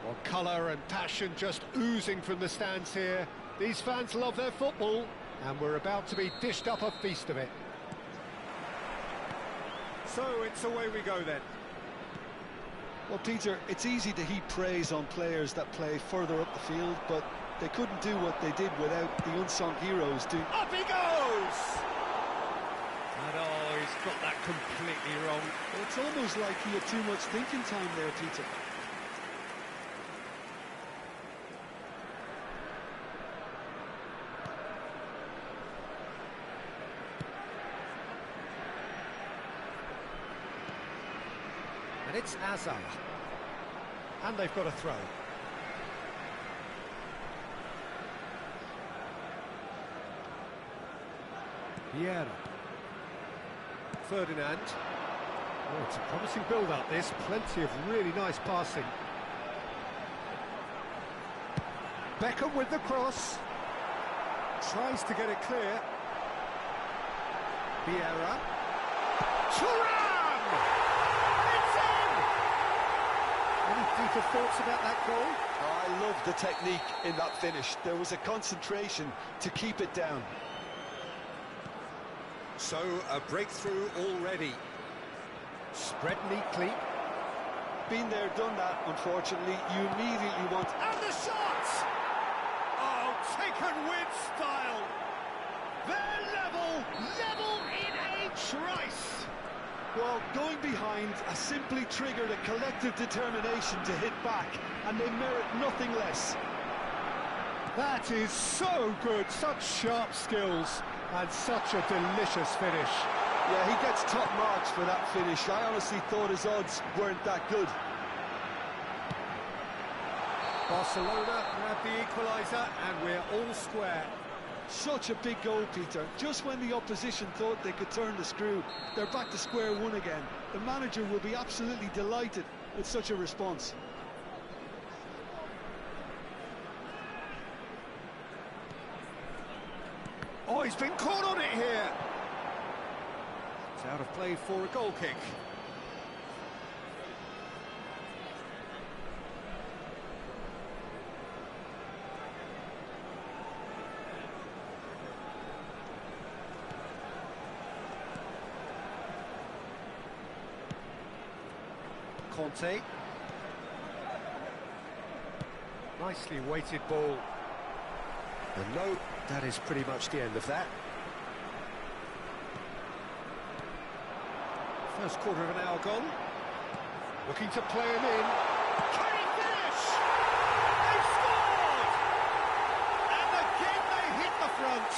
Well, colour and passion just oozing from the stands here. These fans love their football, and we're about to be dished up a feast of it. So it's away we go then. Well, Peter, it's easy to heap praise on players that play further up the field, but they couldn't do what they did without the unsung heroes doing. Up he goes! And oh, he's got that completely wrong. It's almost like he had too much thinking time there, Peter. And it's Azar. And they've got a throw. Vieira. Ferdinand. Oh, it's a promising build-up, this. Plenty of really nice passing. Beckham with the cross. Tries to get it clear. Vieira. Thuram! It's in! Any deeper thoughts about that goal? I love the technique in that finish. There was a concentration to keep it down. So, a breakthrough already. Spread neatly. Been there, done that, unfortunately. You immediately want... And the shot! Oh, taken with style. They're level in a trice. Well, going behind has simply triggered a collective determination to hit back, and they merit nothing less. That is so good, such sharp skills, and such a delicious finish. Yeah, he gets top marks for that finish. I honestly thought his odds weren't that good. Barcelona grab the equaliser, and we're all square. Such a big goal, Peter. Just when the opposition thought they could turn the screw, they're back to square one again. The manager will be absolutely delighted with such a response. Oh, he's been caught on it here. It's out of play for a goal kick. Conte. Nicely weighted ball. And no, that is pretty much the end of that. First quarter of an hour gone. Looking to play him in. Can he finish? They've scored! And again they hit the front.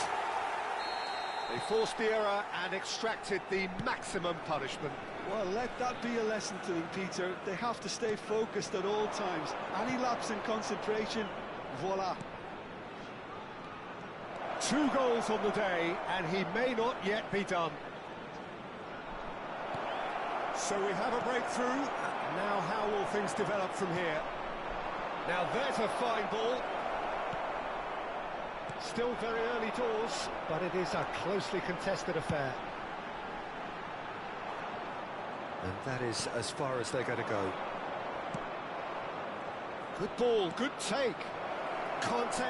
They forced the error and extracted the maximum punishment. Well, let that be a lesson to them, Peter. They have to stay focused at all times. Any lapse in concentration, voila. 2 goals on the day, and he may not yet be done. So we have a breakthrough. Now how will things develop from here? Now there's a fine ball. Still very early doors, but it is a closely contested affair. And that is as far as they're going to go. Good ball, good take. Conte.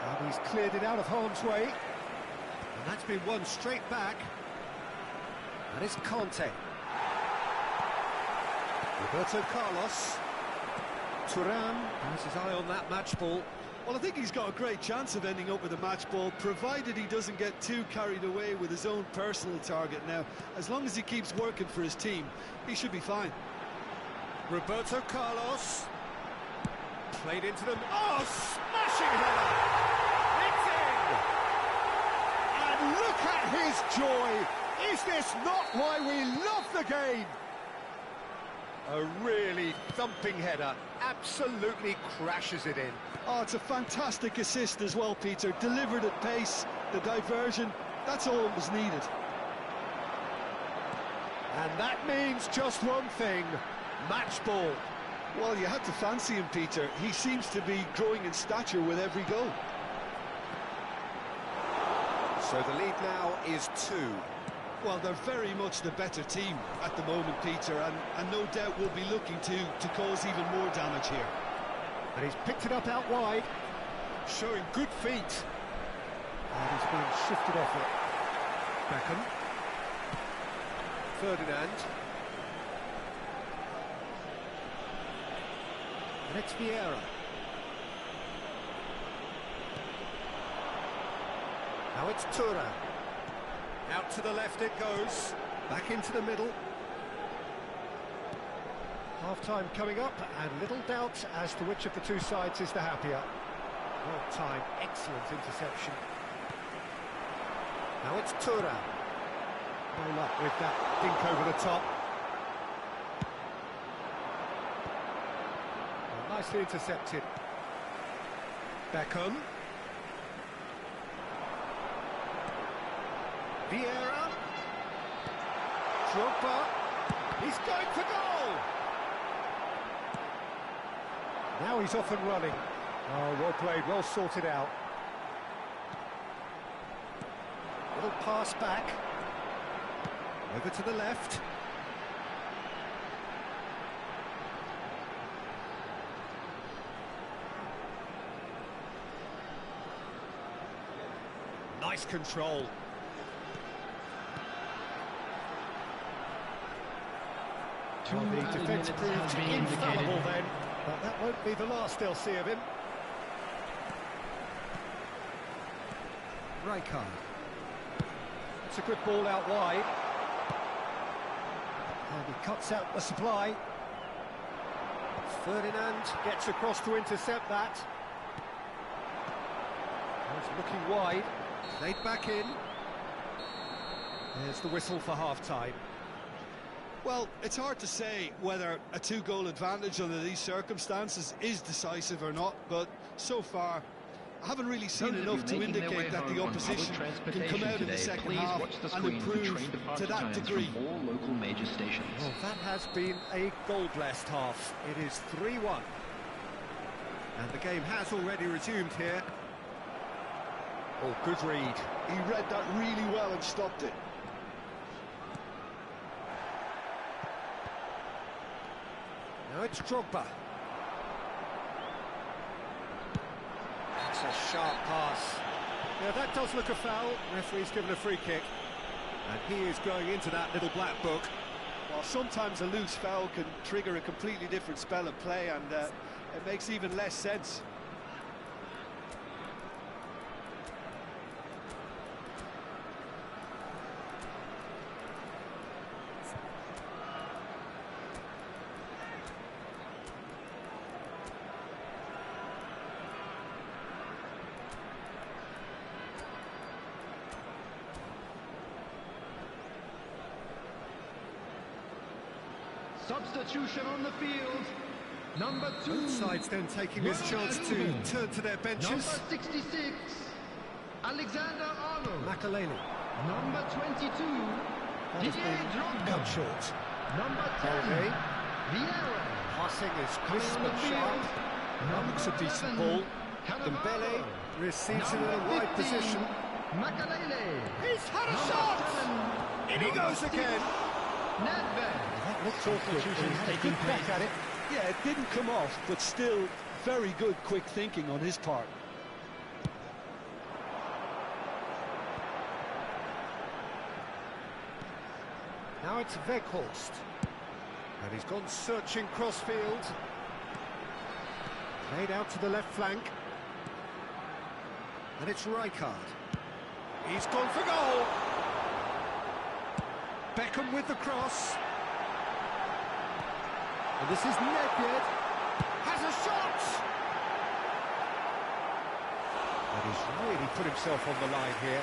And he's cleared it out of harm's way. And that's been won straight back. And it's Conte. Roberto Carlos. Thuram has his eye on that match ball. Well, I think he's got a great chance of ending up with a match ball, provided he doesn't get too carried away with his own personal target. Now, as long as he keeps working for his team, he should be fine. Roberto Carlos. Played into them. Oh, smashing header! It's in! And look at his joy! Is this not why we love the game? A really thumping header, absolutely crashes it in. Oh, it's a fantastic assist as well, Peter. Delivered at pace, the diversion, that's all that was needed. And that means just one thing, match ball. Well, you had to fancy him, Peter. He seems to be growing in stature with every goal. So the lead now is 2. Well, they're very much the better team at the moment, Peter, and no doubt will be looking to cause even more damage here. And he's picked it up out wide, showing good feet. And he's been shifted off it. Beckham. Ferdinand. And it's Vieira. Now it's Thuram. Out to the left it goes. Back into the middle. Half-time coming up, and little doubt as to which of the two sides is the happier. Well-timed, excellent interception. Now it's Thuram. No luck with that dink over the top. Well, nicely intercepted. Beckham. Vieira. Drogba. He's going for goal! Now he's off and running. Oh, well played, well sorted out. Little pass back. Over to the left. Nice control. Well, the defence proved infallible then, but that won't be the last they'll see of him. Rijkaard. It's a good ball out wide. And he cuts out the supply. Ferdinand gets across to intercept that. He's looking wide. Played back in. There's the whistle for half-time. Well, it's hard to say whether a two-goal advantage under these circumstances is decisive or not, but so far I haven't really seen enough to indicate that the opposition can come out in the second half and improve to that degree. All local major stations. Well, that has been a goal-blessed half. It is 3-1. And the game has already resumed here. Oh, good read. He read that really well and stopped it. Now it's Drogba. That's a sharp pass. Yeah, that does look a foul. Referee's given a free kick. And he is going into that little black book. Well, sometimes a loose foul can trigger a completely different spell of play, and it makes even less sense. Substitution on the field. Number 2. Both sides then taking this chance to turn to their benches. Number 66, Alexander Arnold. Makaleli. Number 22, That has Didier been Drogba. cut short. Number 10, Okay. Vieira. Passing is Coming crisp on the and sharp. field. That looks a decent ball. Dembele receives it in a wide position. Makaleli. He's had a Number shot! 7, In he goes again. Nedved. That looked awkward. He had a good crack at it. Yeah, it didn't come off, but still very good quick thinking on his part. Now it's Weghorst. And he's gone searching crossfield. Played out to the left flank. And it's Rijkaard. He's gone for goal. Beckham with the cross. And this is Nedved. Has a shot! And he's really put himself on the line here.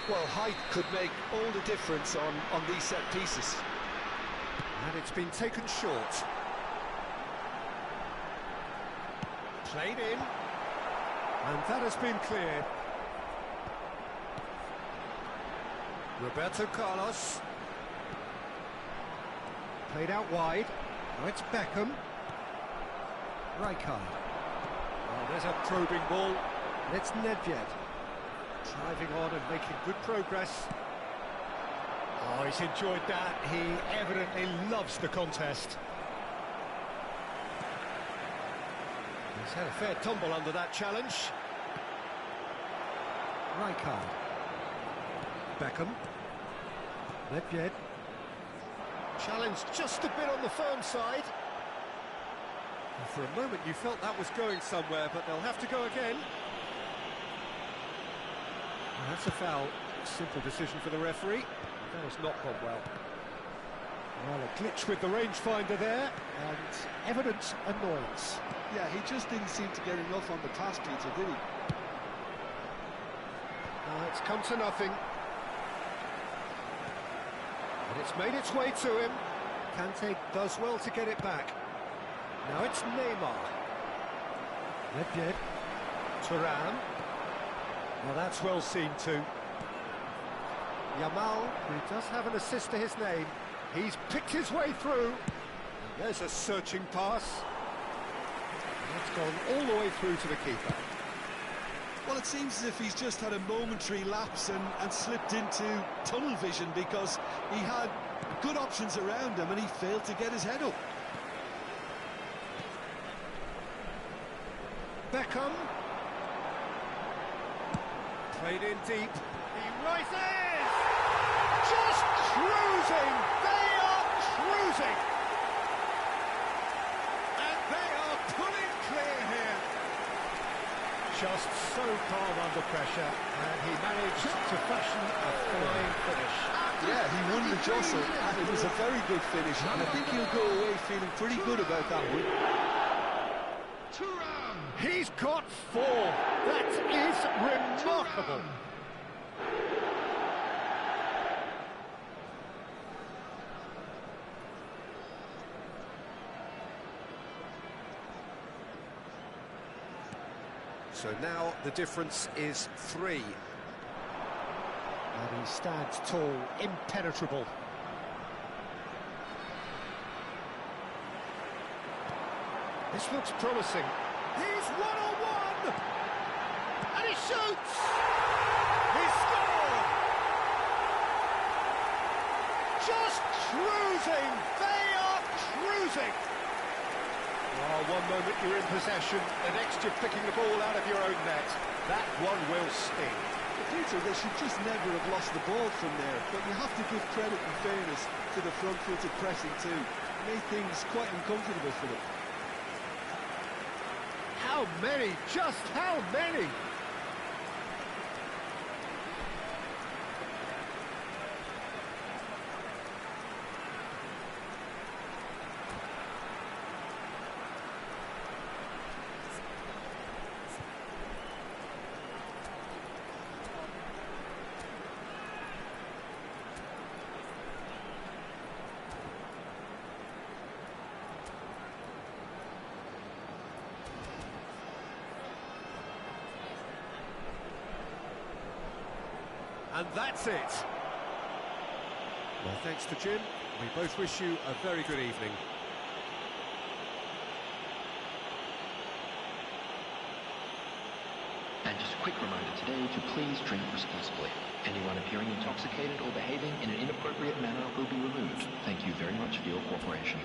Well, height could make all the difference on these set pieces. And it's been taken short. Played in. And that has been cleared. Roberto Carlos. Played out wide. Now it's Beckham. Rijkaard. Oh, there's a probing ball. And it's Nedved. Driving on and making good progress. Oh, he's enjoyed that. He evidently loves the contest. He's had a fair tumble under that challenge. Rijkaard. Beckham. Nedved. Challenged just a bit on the firm side. And for a moment you felt that was going somewhere, but they'll have to go again. And that's a foul. Simple decision for the referee. That has not gone well. Well, a glitch with the rangefinder there, and evident annoyance. Yeah, he just didn't seem to get enough on the pass, Peter, did he? It's come to nothing. And it's made its way to him. Kante does well to get it back. Now it's Neymar. Nedved. Thuram. Well, that's well seen too. Yamal, who does have an assist to his name, he's picked his way through. And there's a searching pass. And it's gone all the way through to the keeper. Well, it seems as if he's just had a momentary lapse and slipped into tunnel vision, because he had good options around him and he failed to get his head up. Beckham. Played in deep. He rises! Just cruising! They are cruising! And they are pulling clear here. Just so calm under pressure, and he managed to fashion a fine finish. Yeah, he won the jostle, and it was a very good finish, and I think he'll go away feeling pretty good about that one. He's got 4. That is remarkable. So now the difference is 3. And he stands tall, impenetrable. This looks promising. He's one-on-one! And he shoots! He scored! Just cruising! They are cruising! Oh, one moment you're in possession, the next you're picking the ball out of your own net. That one will sting. Peter, they should just never have lost the ball from there, but you have to give credit and fairness to the front-footed pressing too. It made things quite uncomfortable for them. How many? Just how many? And that's it. Well, thanks to Jim. We both wish you a very good evening. And just a quick reminder today to please drink responsibly. Anyone appearing intoxicated or behaving in an inappropriate manner will be removed. Thank you very much for your cooperation.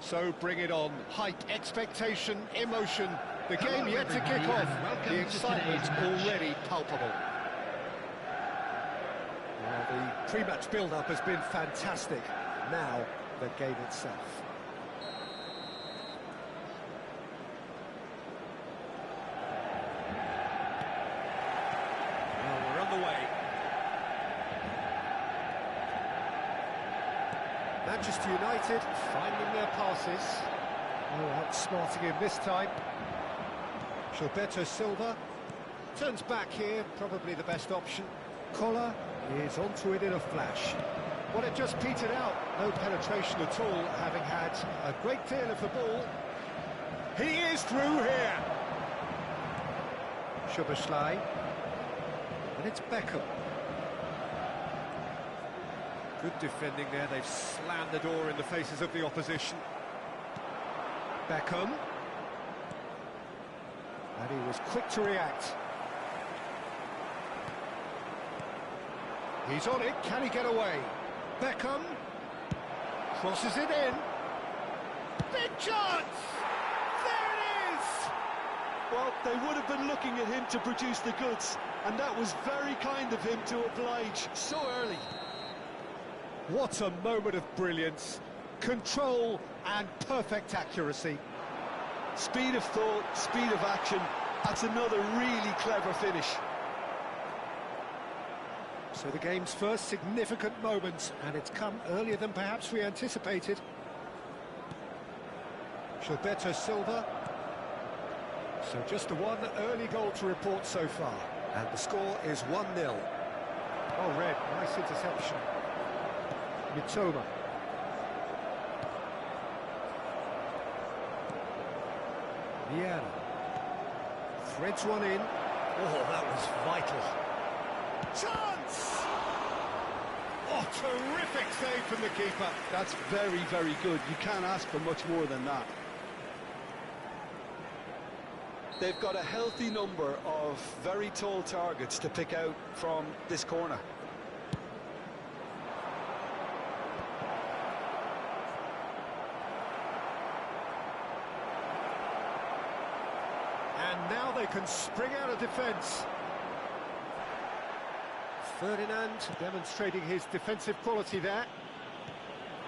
So bring it on. Hype, expectation, emotion. The game Hello, yet to kick everybody, off. and welcome The to excitement's today's match. already palpable. Well, the pre-match build-up has been fantastic. Now, the game itself. Well, we're on the way. Manchester United finding their passes. Oh, outsmarting him this time. Gilberto Silva turns back here, probably the best option. Collar is onto it in a flash. Well, it just petered out. No penetration at all, having had a great deal of the ball. He is through here. Szoboszlai. And it's Beckham. Good defending there. They've slammed the door in the faces of the opposition. Beckham. And he was quick to react. He's on it. Can he get away? Beckham. Crosses it in. Big chance! There it is! Well, they would have been looking at him to produce the goods, and that was very kind of him to oblige so early. What a moment of brilliance. Control and perfect accuracy. Speed of thought, speed of action. That's another really clever finish. So the game's first significant moment, and it's come earlier than perhaps we anticipated. Gilberto Silva. So just the one early goal to report so far. And the score is 1-0. Oh, Red, nice interception. Mitoma. Vieira. Threads one in. Oh, that was vital. Chance! Oh, terrific save from the keeper. That's very, very good. You can't ask for much more than that. They've got a healthy number of very tall targets to pick out from this corner. And now they can spring out of defence. Ferdinand demonstrating his defensive quality there.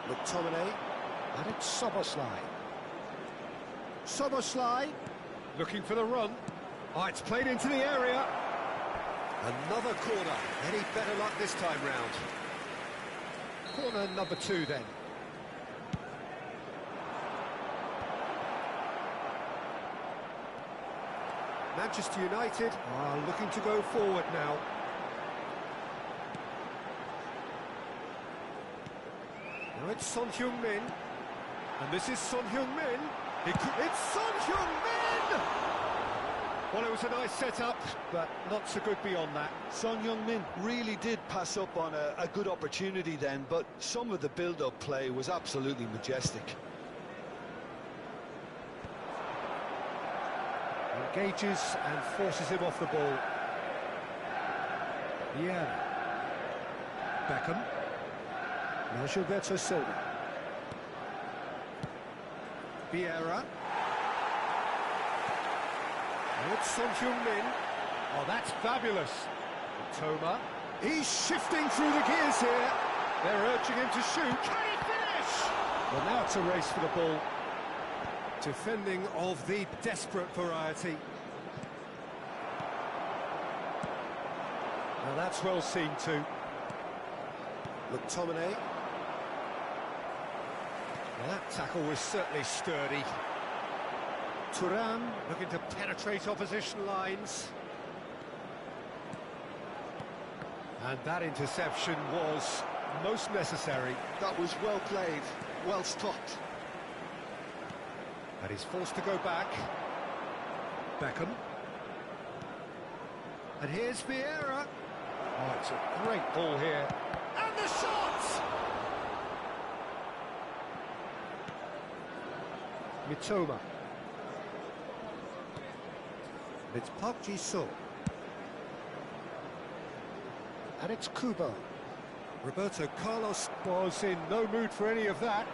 McTominay, and it's Szoboszlai. Szoboszlai, looking for the run. Oh, it's played into the area. Another corner. Any better luck this time round? Corner number 2 then. Manchester United are looking to go forward now. Now it's Son Heung-min, and this is Son Heung-min. It's Son Heung-min! Well, it was a nice setup, but not so good beyond that. Son Heung-min really did pass up on a good opportunity then, but some of the build-up play was absolutely majestic. Engages and forces him off the ball. Yeah. Beckham. Now Gilberto Silva. Vieira. Oh, it's Son Heung-min. Oh, that's fabulous. Toma. He's shifting through the gears here. They're urging him to shoot. Can he finish? Well, now it's a race for the ball. Defending of the desperate variety. Now that's well seen too. McTominay. Well, that tackle was certainly sturdy. Thuram looking to penetrate opposition lines. And that interception was most necessary. That was well played, well stopped. And he's forced to go back. Beckham. And here's Vieira. Oh, it's a great ball here. And the shot! Mitoma. It's Park Ji-sung. And it's Kubo. Roberto Carlos was in no mood for any of that.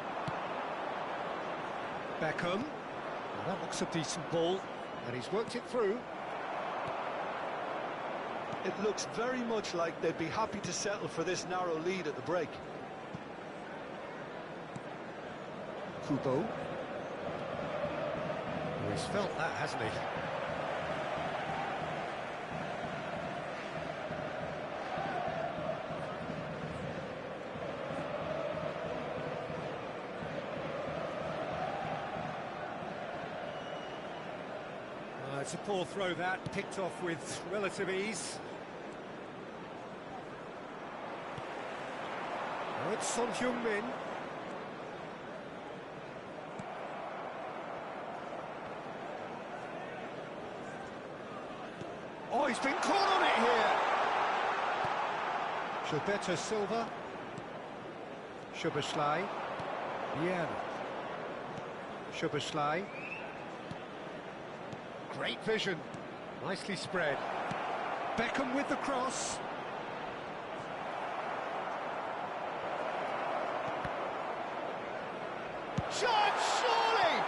Beckham. Well, that looks a decent ball, and he's worked it through. It looks very much like they'd be happy to settle for this narrow lead at the break. Kubo. Oh, he's felt that, hasn't he? It's a poor throw that, picked off with relative ease. Oh, it's Son Heung-min. Oh, he's been caught on it here! Gilberto Silva. Szoboszlai. Bien. Szoboszlai. Great vision, nicely spread. Beckham with the cross. Shot, surely!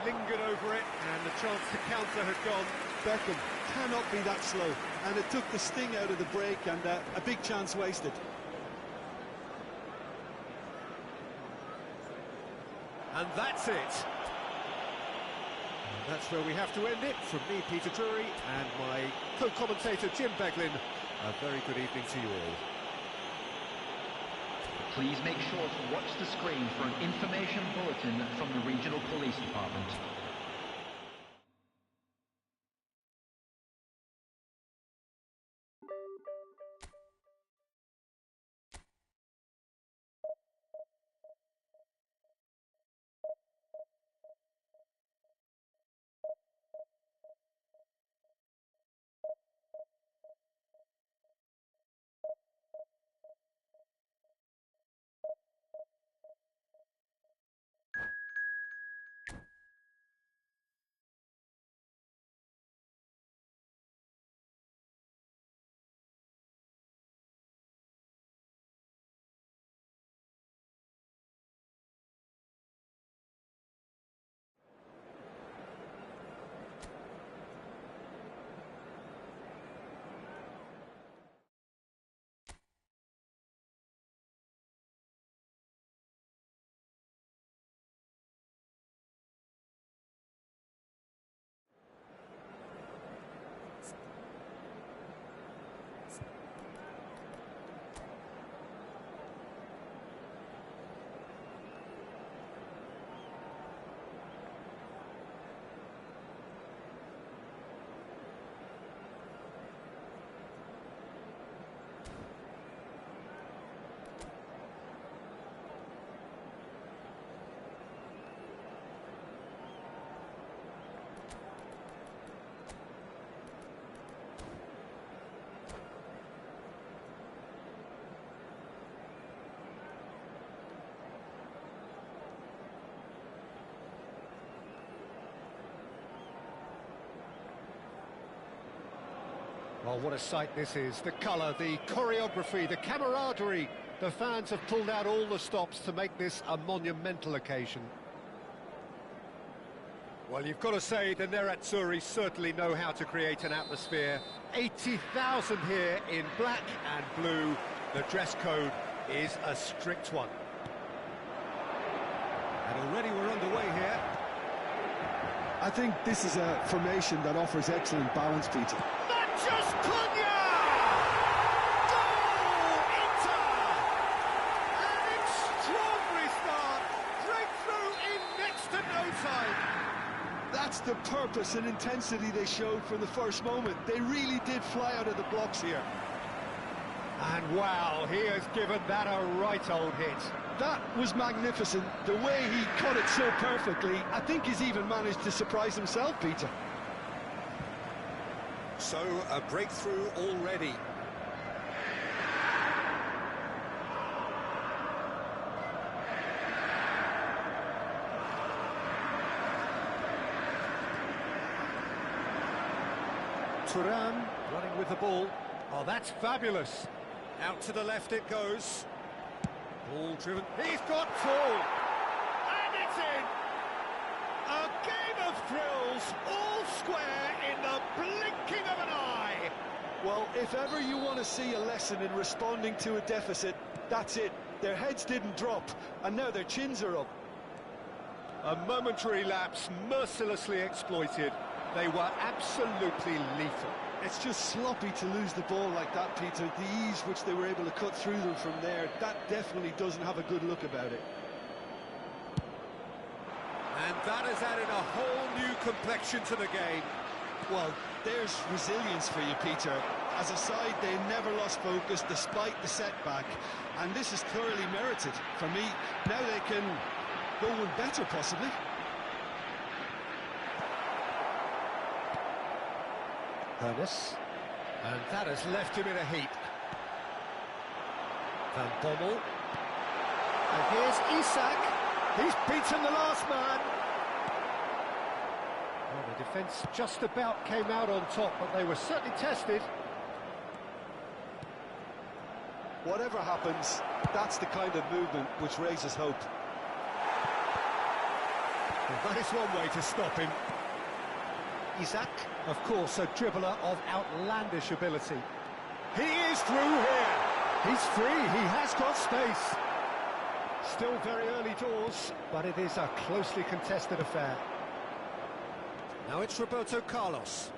Lingered over it, and the chance to counter had gone. Beckham cannot be that slow, and it took the sting out of the break, and a big chance wasted. And that's it. That's where we have to end it. From me, Peter Drury, and my co-commentator, Jim Beglin, a very good evening to you all. Please make sure to watch the screen for an information bulletin from the Regional Police Department. Well, what a sight this is. The colour, the choreography, the camaraderie. The fans have pulled out all the stops to make this a monumental occasion. Well, you've got to say the Nerazzurri certainly know how to create an atmosphere. 80,000 here in black and blue. The dress code is a strict one. And already we're underway here. I think this is a formation that offers excellent balance, Peter. Just Cunha! Goal! Inter! An extraordinary start. Breakthrough in next to no time. That's the purpose and intensity they showed from the first moment. They really did fly out of the blocks here. And wow, he has given that a right old hit. That was magnificent. The way he cut it so perfectly, I think he's even managed to surprise himself, Peter. So, a breakthrough already. Thuram running with the ball. Oh, that's fabulous. Out to the left it goes. Ball driven. He's got full. And And it's in! A game of thrills, all square in the blinking of an eye! Well, if ever you want to see a lesson in responding to a deficit, that's it. Their heads didn't drop, and now their chins are up. A momentary lapse mercilessly exploited. They were absolutely lethal. It's just sloppy to lose the ball like that, Peter. The ease which they were able to cut through them from there, that definitely doesn't have a good look about it. And that has added a whole new complexion to the game. Well, there's resilience for you, Peter. As a side, they never lost focus despite the setback, and this is thoroughly merited. For me, now they can go one better, possibly. Ernest, and that has left him in a heap. Van Bommel, and here's Isak. He's beaten the last man. Well, the defence just about came out on top, but they were certainly tested. Whatever happens, that's the kind of movement which raises hope. Well, that is one way to stop him. Isak, of course, a dribbler of outlandish ability. He is through here. He's free, he has got space. Still very early doors, but it is a closely contested affair. Now it's Roberto Carlos.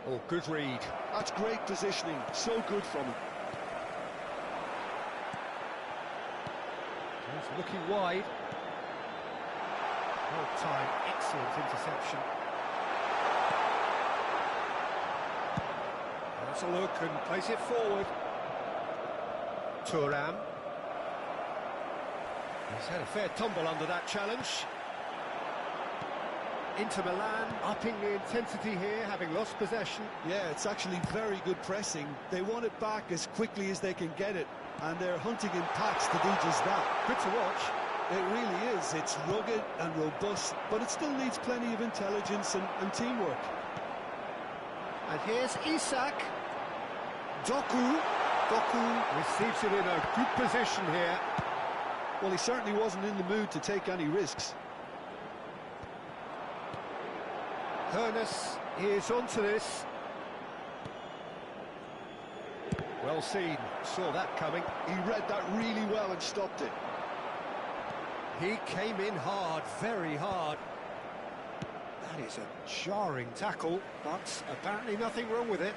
Oh, good read. That's great positioning, so good from him. He's looking wide. Well timed, excellent interception. That's a look and plays it forward. Thuram. He's had a fair tumble under that challenge. Inter Milan upping the intensity here, having lost possession. Yeah, it's actually very good pressing. They want it back as quickly as they can get it, and they're hunting in packs to do just that. Good to watch. It really is. It's rugged and robust, but it still needs plenty of intelligence and teamwork. And here's Isak. Doku receives it in a good position here. Well, he certainly wasn't in the mood to take any risks. Ernest is onto this. Well seen, saw that coming. He read that really well and stopped it. He came in hard, very hard. That is a jarring tackle, but apparently nothing wrong with it.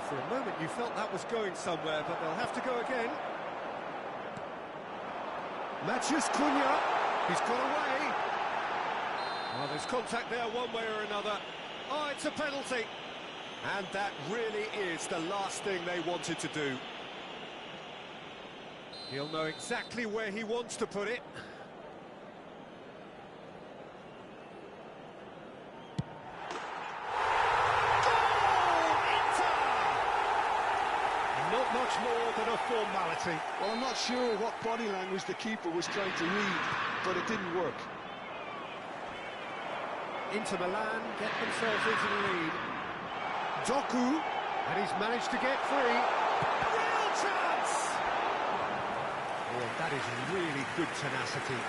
For a moment you felt that was going somewhere, but they'll have to go again. Matheus Cunha, he's got away. Well, there's contact there one way or another. Oh, it's a penalty. And that really is the last thing they wanted to do. He'll know exactly where he wants to put it. Not much more than a formality. Well, I'm not sure what body language the keeper was trying to read, but it didn't work. Inter Milan get themselves into the lead. Doku, and he's managed to get free. Real chance! Oh, that is really good tenacity.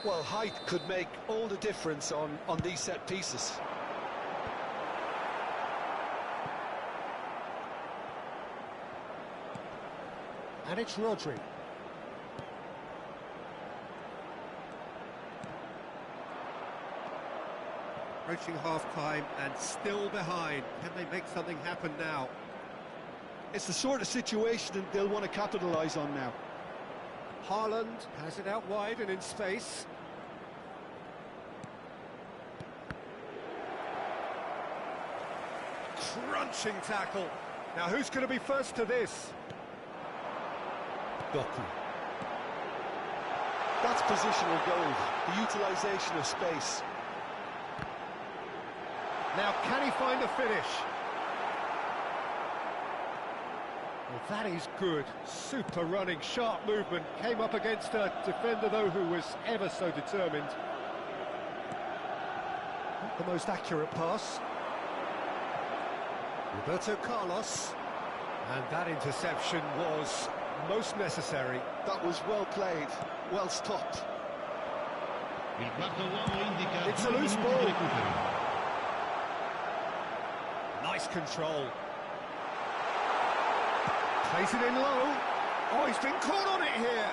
Well, height could make all the difference on these set pieces. And it's Rodri. Approaching half-time and still behind. Can they make something happen now? It's the sort of situation that they'll want to capitalise on now. Haaland has it out wide and in space. Crunching tackle. Now who's going to be first to this? Doku. That's positional goal, the utilisation of space. Now can he find a finish? That is good. Super running, sharp movement. Came up against a defender, though, who was ever so determined. Not the most accurate pass. Roberto Carlos. And that interception was most necessary. That was well played, well stopped. It's a loose ball. Nice control. Plays it in low. Oh, he's been caught on it here.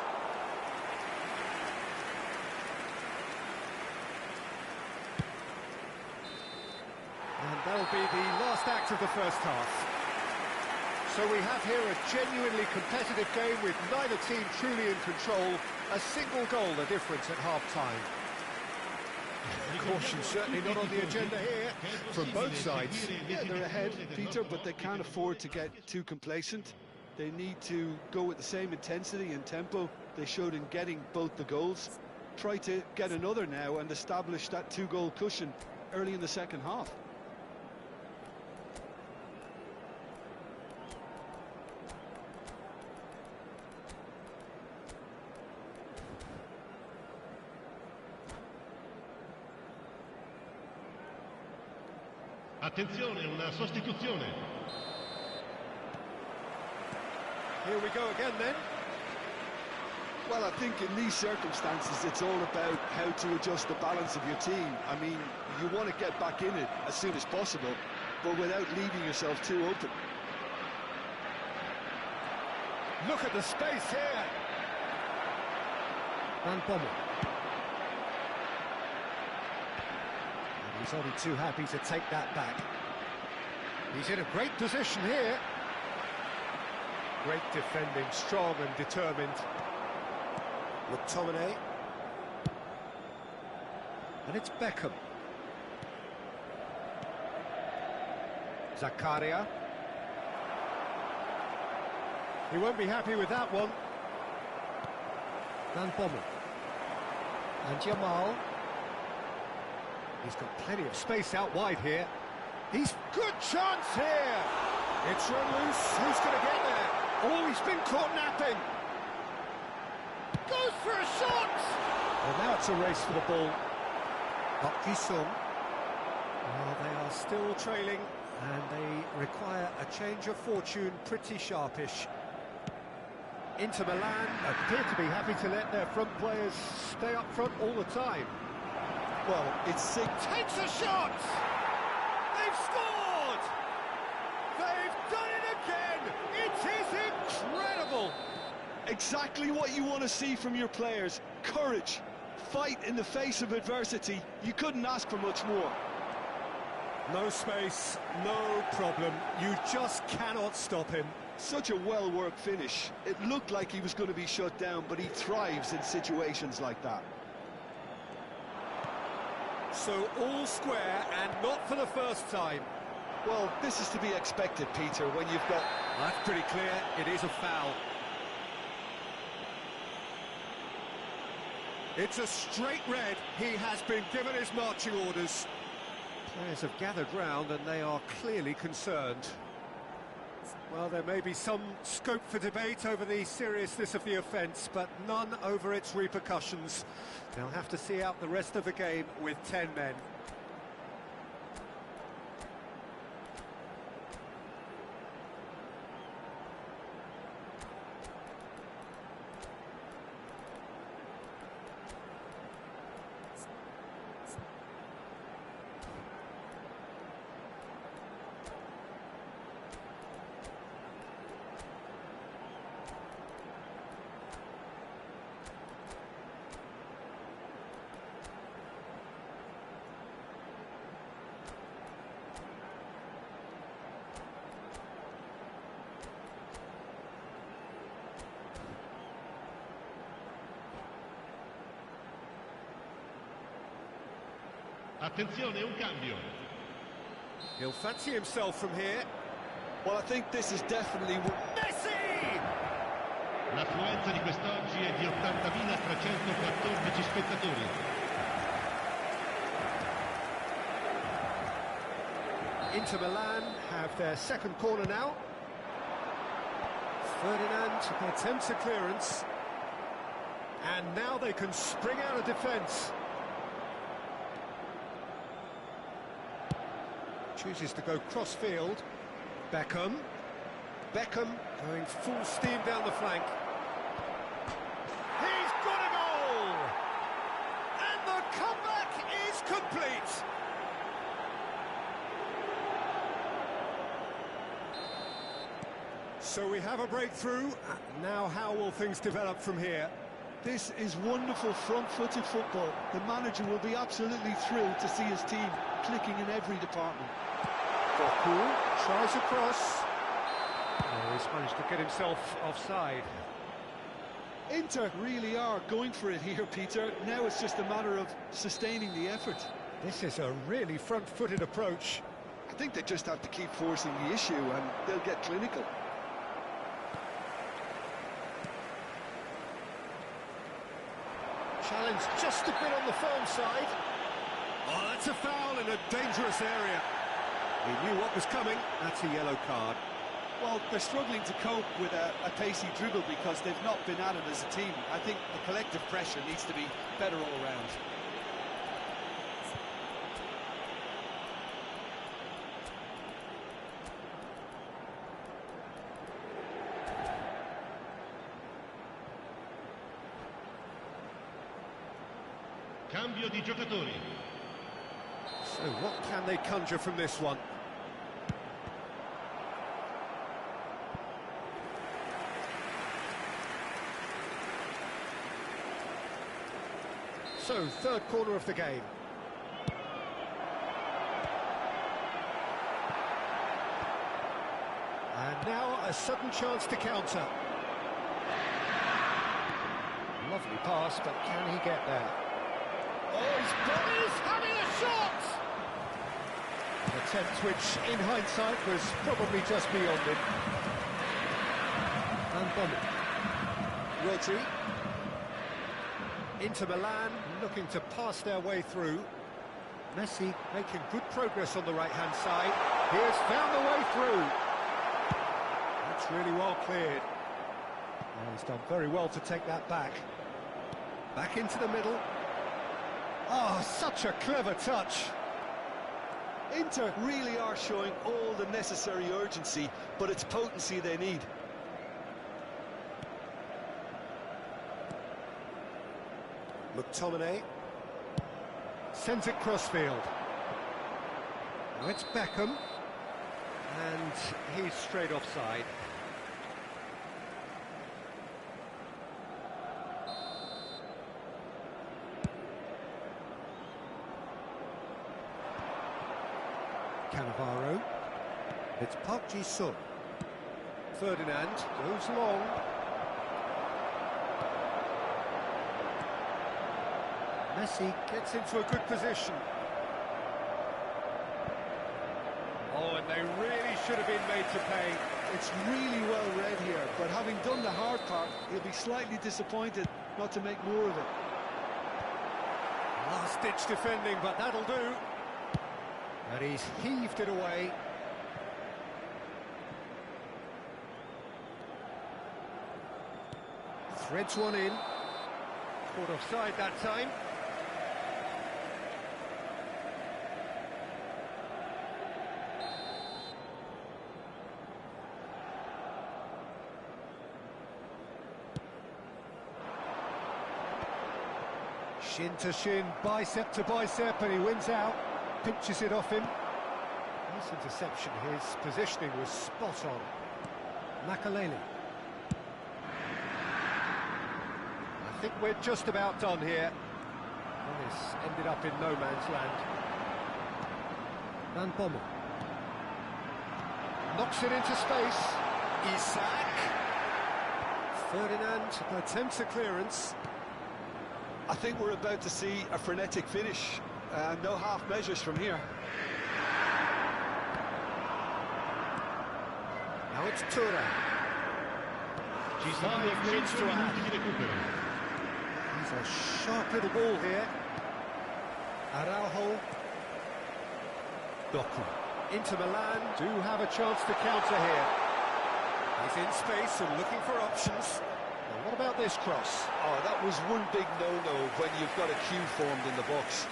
And that'll be the last act of the first half. So we have here a genuinely competitive game with neither team truly in control. A single goal the difference at half-time. Caution certainly not on the agenda here from both sides. Yeah, they're ahead, Peter, but they can't afford to get too complacent. They need to go with the same intensity and tempo they showed in getting both the goals. Try to get another now and establish that two-goal cushion early in the second half. Attenzione, una sostituzione. Here we go again then. Well, I think in these circumstances it's all about how to adjust the balance of your team. I mean, you want to get back in it as soon as possible, but without leaving yourself too open. Look at the space here. Van Bommel. He's only too happy to take that back. He's in a great position here. Great defending, strong and determined. McTominay. And it's Beckham. Zakaria. He won't be happy with that one. Van Bommel. And Jamal. He's got plenty of space out wide here. He's good chance here. It's run loose. Who's going to get there? Oh, he's been caught napping. Goes for a shot. Well, now it's a race for the ball. Park Ji-sung. Well, they are still trailing, and they require a change of fortune, pretty sharpish. Inter Milan appear to be happy to let their front players stay up front all the time. Well, it's Takes a shot! They've scored! They've done it again! It is incredible! exactly what you want to see from your players. Courage, fight in the face of adversity. You couldn't ask for much more. No space, no problem. You just cannot stop him. Such a well-worked finish. It looked like he was going to be shut down, but he thrives in situations like that. So all square, and not for the first time. Well, this is to be expected, Peter, when you've got... That's pretty clear, it is a foul. It's a straight red. He has been given his marching orders. Players have gathered round and they are clearly concerned. Well, there may be some scope for debate over the seriousness of the offence, but none over its repercussions. They'll have to see out the rest of the game with 10 men. Attenzione, un cambio. He'll fancy himself from here. Well, I think this is definitely... Messi! L'affluenza di quest'oggi è di 80.314 spettatori. Inter Milan have their second corner now. Ferdinand attempts a clearance. And now they can spring out of defence. Chooses to go cross-field. Beckham going full steam down the flank. He's got a goal! And the comeback is complete! So we have a breakthrough. Now how will things develop from here? This is wonderful front-footed football. The manager will be absolutely thrilled to see his team clicking in every department. Cool. Tries a cross. Oh, he's managed to get himself offside. Inter really are going for it here, Peter. Now it's just a matter of sustaining the effort. This is a really front-footed approach. I think they just have to keep forcing the issue and they'll get clinical. Challenge just a bit on the firm side. Oh, that's a foul in a dangerous area. He knew what was coming. That's a yellow card. Well, they're struggling to cope with a pacey dribble because they've not been at it as a team. I think the collective pressure needs to be better all round. Cambio di giocatori. So what can they conjure from this one? So, third corner of the game. And now a sudden chance to counter. Lovely pass, but can he get there? Oh, he's having a shot! An attempt which, in hindsight, was probably just beyond him. And Boże. Rodri. Inter Milan looking to pass their way through. Messi making good progress on the right-hand side. He has found the way through. That's really well cleared. Oh, he's done very well to take that back. Back into the middle. Oh, such a clever touch. Inter really are showing all the necessary urgency, but it's potency they need. McTominay sends it crossfield. Now it's Beckham, and he's straight offside. Cannavaro. It's Park Ji-sung. Ferdinand goes long. Messi gets into a good position. Oh, and they really should have been made to pay. It's really well read here, but having done the hard part, he'll be slightly disappointed not to make more of it. Last-ditch defending, but that'll do. And he's heaved it away. Threads one in. Caught offside that time. Shin to shin, bicep to bicep, and he wins out. Pinches it off him. Nice interception. His positioning was spot on. Makaleli. I think we're just about done here. Well, this ended up in no man's land. Van Bommel. Knocks it into space. Isak. Ferdinand attempts a clearance. I think we're about to see a frenetic finish. No half measures from here. Now it's Tura. Ci sono 5 minuti di recupero. He's a sharp little ball here. Araujo. Doku. Inter Milan do have a chance to counter here. He's in space and looking for options. Now, what about this cross? Oh, that was one big no-no when you've got a queue formed in the box.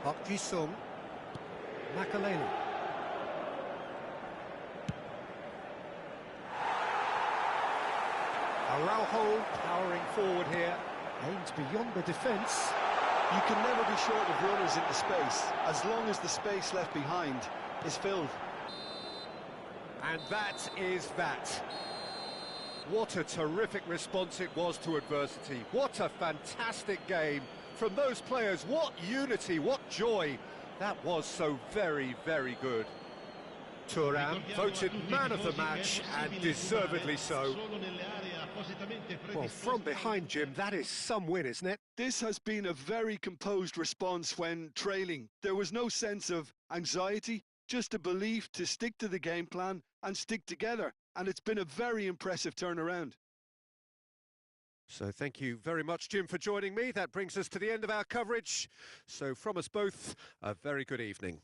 Park Ji-sung. Makaleli. Araujo powering forward here. Aims beyond the defence. You can never be short of runners into space, as long as the space left behind is filled. And that is that. What a terrific response it was to adversity. What a fantastic game from those players. What unity, what joy. That was so very, very good. Thuram voted man of the match, and deservedly so. Well, from behind, Jim, that is some win, isn't it? This has been a very composed response when trailing. There was no sense of anxiety, just a belief to stick to the game plan and stick together. And it's been a very impressive turnaround. So thank you very much, Jim, for joining me. That brings us to the end of our coverage. So from us both, a very good evening.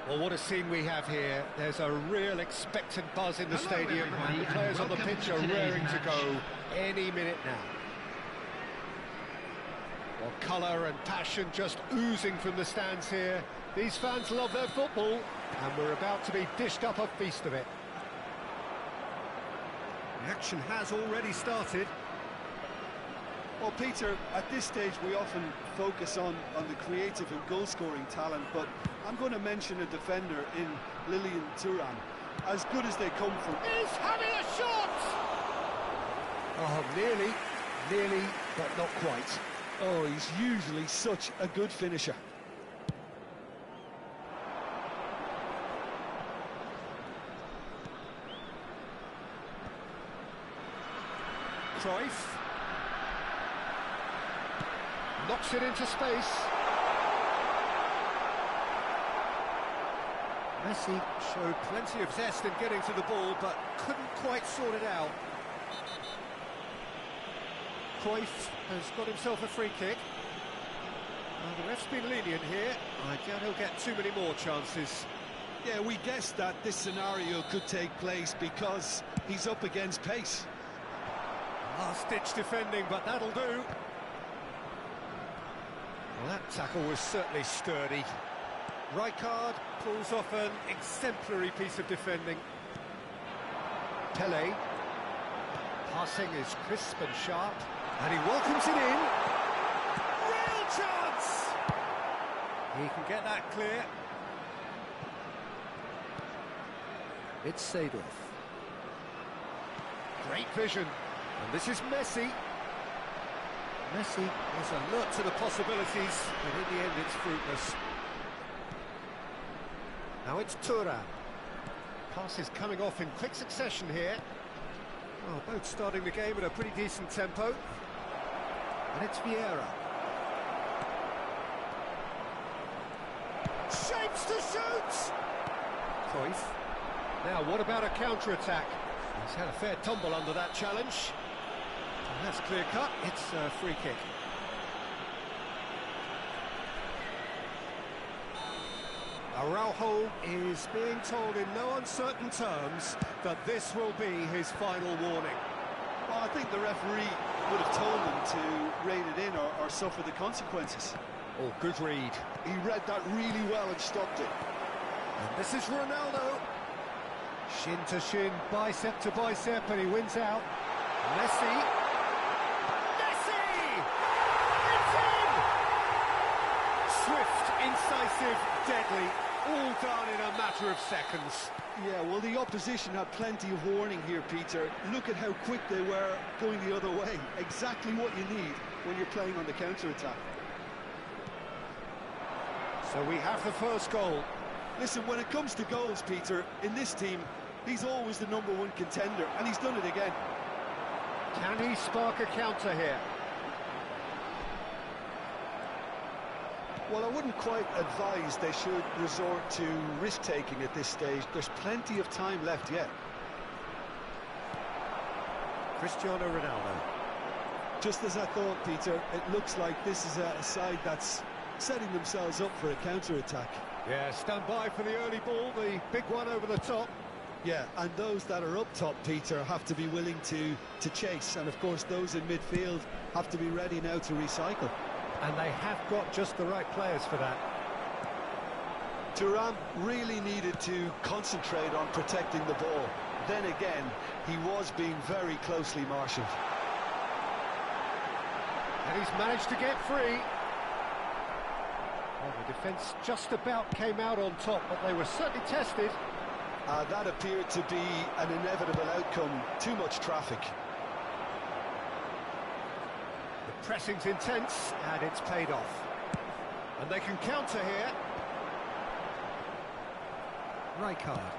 Well, what a scene we have here. There's a real expectant buzz in the Hello, stadium, everybody, and the players on the and pitch are welcome to today's raring to match. go any minute now. Well, colour and passion just oozing from the stands here. These fans love their football, and we're about to be dished up a feast of it. The action has already started. Well, Peter, at this stage we often focus on the creative and goal-scoring talent, but I'm going to mention a defender in Lilian Thuram. As good as they come from... He's having a shot! Oh, nearly, but not quite. Oh, he's usually such a good finisher. Cruyff knocks it into space. Messi showed plenty of zest in getting to the ball, but couldn't quite sort it out. Cruyff has got himself a free kick. The ref's been lenient here. I doubt he'll get too many more chances. Yeah, we guessed that this scenario could take place because he's up against pace. Last-ditch defending, but that'll do. Well, that tackle was certainly sturdy. Rijkaard pulls off an exemplary piece of defending. Pele. Passing is crisp and sharp, and he welcomes it in. Real chance! He can get that clear. It's Seedorf. Great vision. And this is Messi. Messi is alert to the possibilities, but in the end it's fruitless. Now it's Thuram. Passes coming off in quick succession here. Well, both starting the game at a pretty decent tempo. And it's Vieira. Shapes to shoot! Cruyff. Now, what about a counter-attack? He's had a fair tumble under that challenge. And that's clear-cut. It's a free kick. Araujo is being told in no uncertain terms that this will be his final warning. Well, I think the referee would have told him to rein it in or suffer the consequences. Oh, good read. He read that really well and stopped it. And this is Ronaldo. Shin to shin, bicep to bicep, and he wins out. Messi. Messi! It's in! Swift, incisive, deadly, all done in a matter of seconds. Yeah, well, the opposition had plenty of warning here, Peter. Look at how quick they were going the other way. Exactly what you need when you're playing on the counter-attack. So we have the first goal. Listen, when it comes to goals, Peter, in this team, he's always the #1 contender, and he's done it again. Can he spark a counter here? Well, I wouldn't quite advise they should resort to risk-taking at this stage. There's plenty of time left yet. Cristiano Ronaldo. Just as I thought, Peter, it looks like this is a side that's setting themselves up for a counter-attack. Yeah, stand by for the early ball, the big one over the top. Yeah, and those that are up top, Peter, have to be willing to chase. And, of course, those in midfield have to be ready now to recycle. And they have got just the right players for that. Thuram really needed to concentrate on protecting the ball. Then again, he was being very closely marshalled. And he's managed to get free. Well, the defence just about came out on top, but they were certainly tested. That appeared to be an inevitable outcome. Too much traffic. The pressing's intense, and it's paid off. And they can counter here. Rijkaard.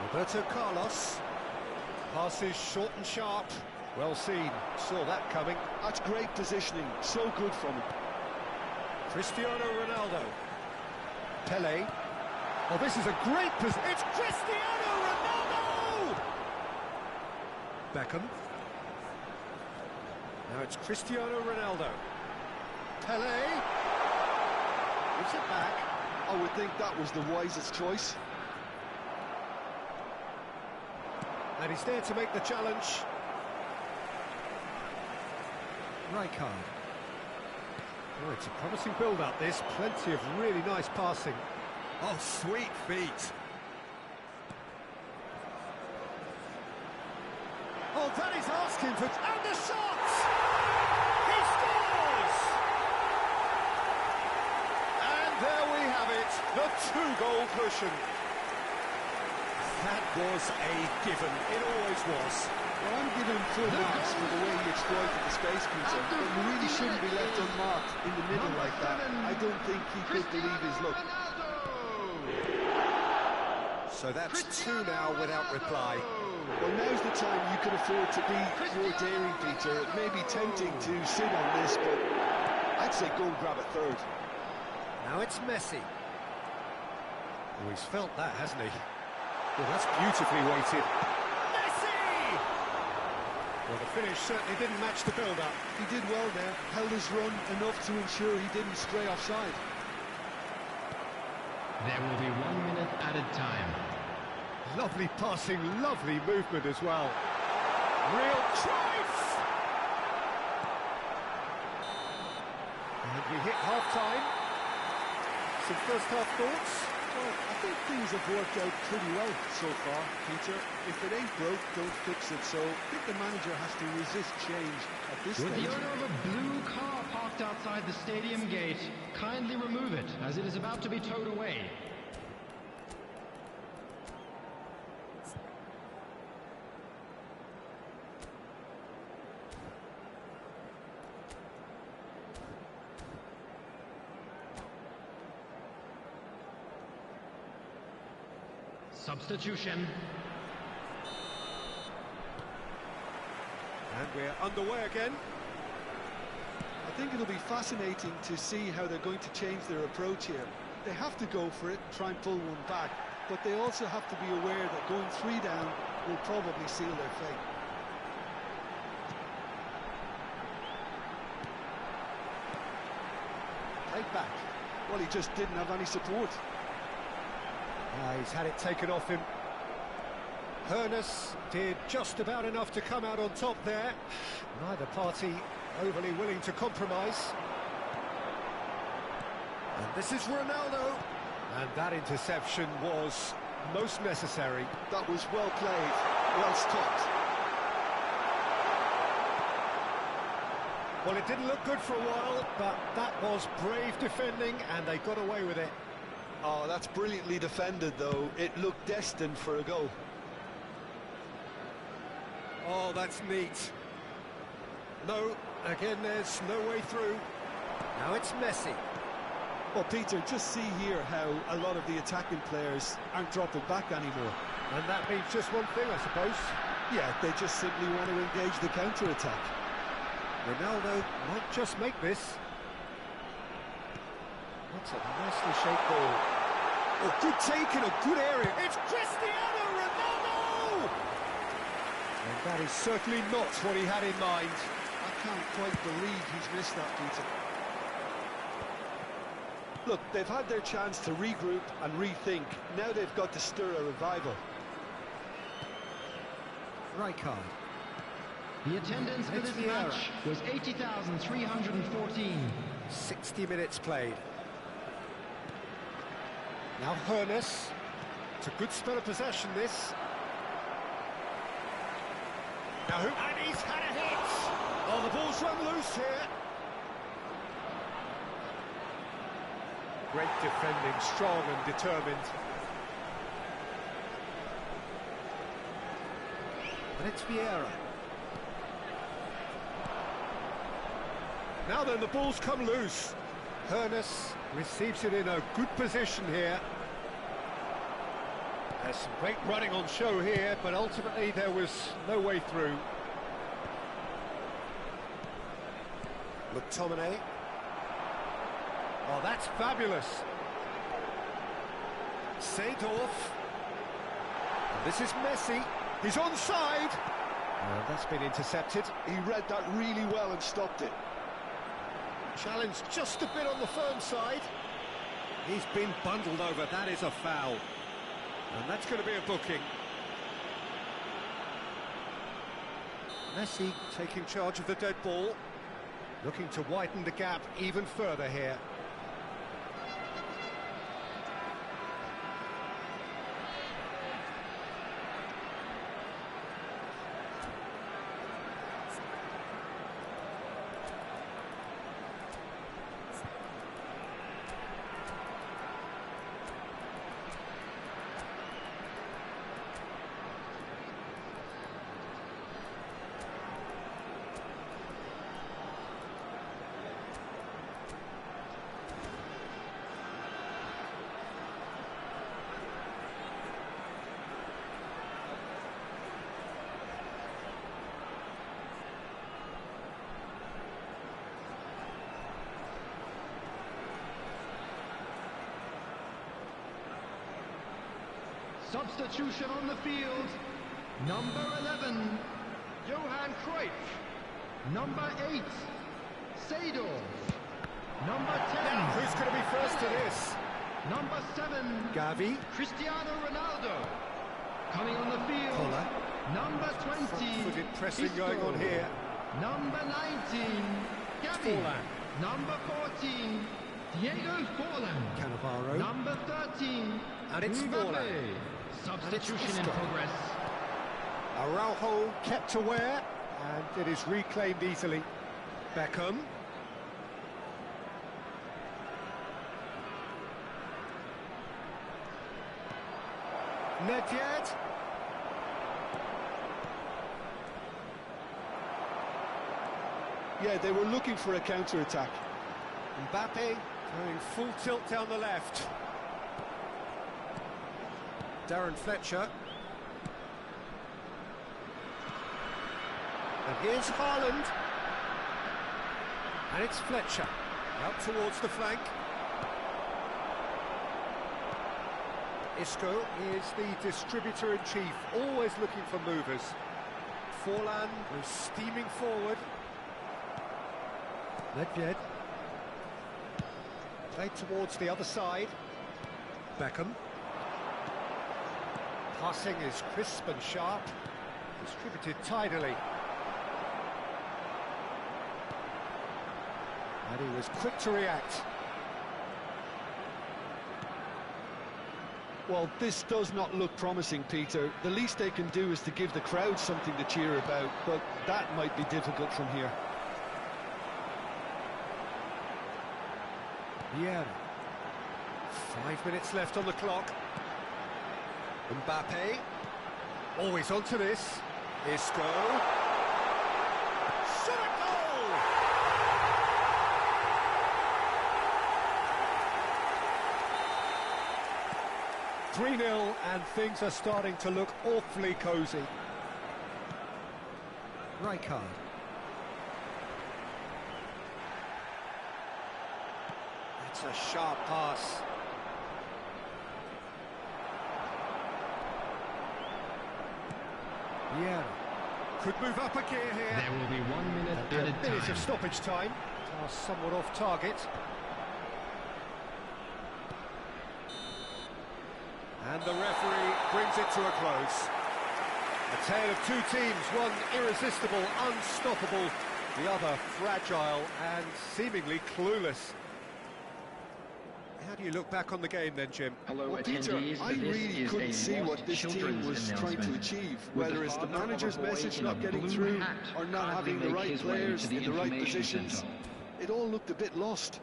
Roberto Carlos. Passes short and sharp. Well seen. Saw that coming. That's great positioning. So good from him. Cristiano Ronaldo. Pele. Oh, this is a great position. It's Cristiano Ronaldo! Beckham. Now it's Cristiano Ronaldo. Pele. Gives it back. I would think that was the wisest choice. And he's there to make the challenge. Rijkaard. Oh, it's a promising build-up, this. Plenty of really nice passing. Oh, sweet feet. Oh, that is asking for... And the shot! He scores! And there we have it, the two-goal cushion. That was a given. It always was. Well, I'm giving him full marks for the way he exploited the space, Peter. But he really shouldn't be left unmarked in the middle like that. I don't think he could believe his luck. So that's two now without reply. Well, now's the time you can afford to be more daring, Peter. It may be tempting to sit on this, but I'd say go and grab a third. Now it's Messi. Oh, he's felt that, hasn't he? Well, that's beautifully weighted. Messi! Well, the finish certainly didn't match the build-up. He did well there, held his run enough to ensure he didn't stray offside. There will be 1 minute added time. Lovely passing, lovely movement as well. Real choice! And we hit half-time. Some first-half thoughts? Well, I think things have worked out pretty well so far, Peter. If it ain't broke, don't fix it. So I think the manager has to resist change at this With stage. the owner of a blue car parked outside the stadium gate, kindly remove it, as it is about to be towed away. Substitution. And we're underway again. I think it'll be fascinating to see how they're going to change their approach here. They have to go for it, try and pull one back, but they also have to be aware that going 3 down will probably seal their fate. Played back. Well, he just didn't have any support. He's had it taken off him. Hoeneß did just about enough to come out on top there. Neither party overly willing to compromise. And this is Ronaldo. And that interception was most necessary. That was well played, well stopped. Well, it didn't look good for a while, but that was brave defending, and they got away with it. Oh, that's brilliantly defended, though. It looked destined for a goal. Oh, that's neat. No, again, there's no way through. Now it's Messi. Well, Peter, just see here how a lot of the attacking players aren't dropping back anymore. And that means just one thing, I suppose. Yeah, they just simply want to engage the counter-attack. Ronaldo might just make this. That's a nicely shaped ball. Oh, good take in a good area. It's Cristiano Ronaldo! And that is certainly not what he had in mind. I can't quite believe he's missed that, Peter. Look, they've had their chance to regroup and rethink. Now they've got to stir a revival. Rijkaard. The attendance for this match was 80,314. 60 minutes played. Now Hoeneß. It's a good spell of possession, this. Now who? And he's had a hit! Oh, the ball's run loose here. Great defending, strong and determined. And it's Vieira. Now then, the ball's come loose. Hoeneß receives it in a good position here. There's some great running on show here, but ultimately there was no way through. McTominay. Oh, that's fabulous. Seedorf. And this is Messi. He's onside. That's been intercepted. He read that really well and stopped it. Challenge just a bit on the firm side. He's been bundled over. That is a foul. And that's going to be a booking. Messi taking charge of the dead ball. Looking to widen the gap even further here. Substitution on the field. Number 11, Johan Cruyff. number 8, Seedorf, number 10, Now, who's going to be first to this? number 7, Gavi. Cristiano Ronaldo. Coming on the field, Koller. number 20, Front-footed pressing Isco. going on here. Number 19, Gavi. Forlan. Number 14, Diego Forlan. Cannavaro. Number 13, And it's Mbappe. Forlan. Substitution in Isco. progress. Araujo kept aware, and it is reclaimed easily. Beckham. Nedved. Yeah, they were looking for a counter-attack. Mbappe going full tilt down the left. Darren Fletcher. And here's Haaland. And it's Fletcher. Out towards the flank. Isco is the distributor-in-chief, always looking for movers. Forlan goes steaming forward. Nedved. Played towards the other side. Beckham. Passing is crisp and sharp. Distributed tidily. And he was quick to react. Well, this does not look promising, Peter. The least they can do is to give the crowd something to cheer about, but that might be difficult from here. Yeah. 5 minutes left on the clock. Mbappe. Always onto this. Isco. Shot a goal! (3-0) and things are starting to look awfully cosy. Rijkaard. It's a sharp pass. Yeah. Could move up a gear here. There will be 1 minute added Minutes of time. stoppage time. Are somewhat off target. And the referee brings it to a close. A tale of two teams, one irresistible, unstoppable, the other fragile and seemingly clueless. How do you look back on the game then, Jim? Hello, Well, Peter, attendees. I This really is couldn't a see lost what this team children's was trying to announcement. achieve, With whether the it's the father of a manager's boy message in a not getting blue through hat or not proudly having the make right his way players to the in the right information positions. centre. It all looked a bit lost.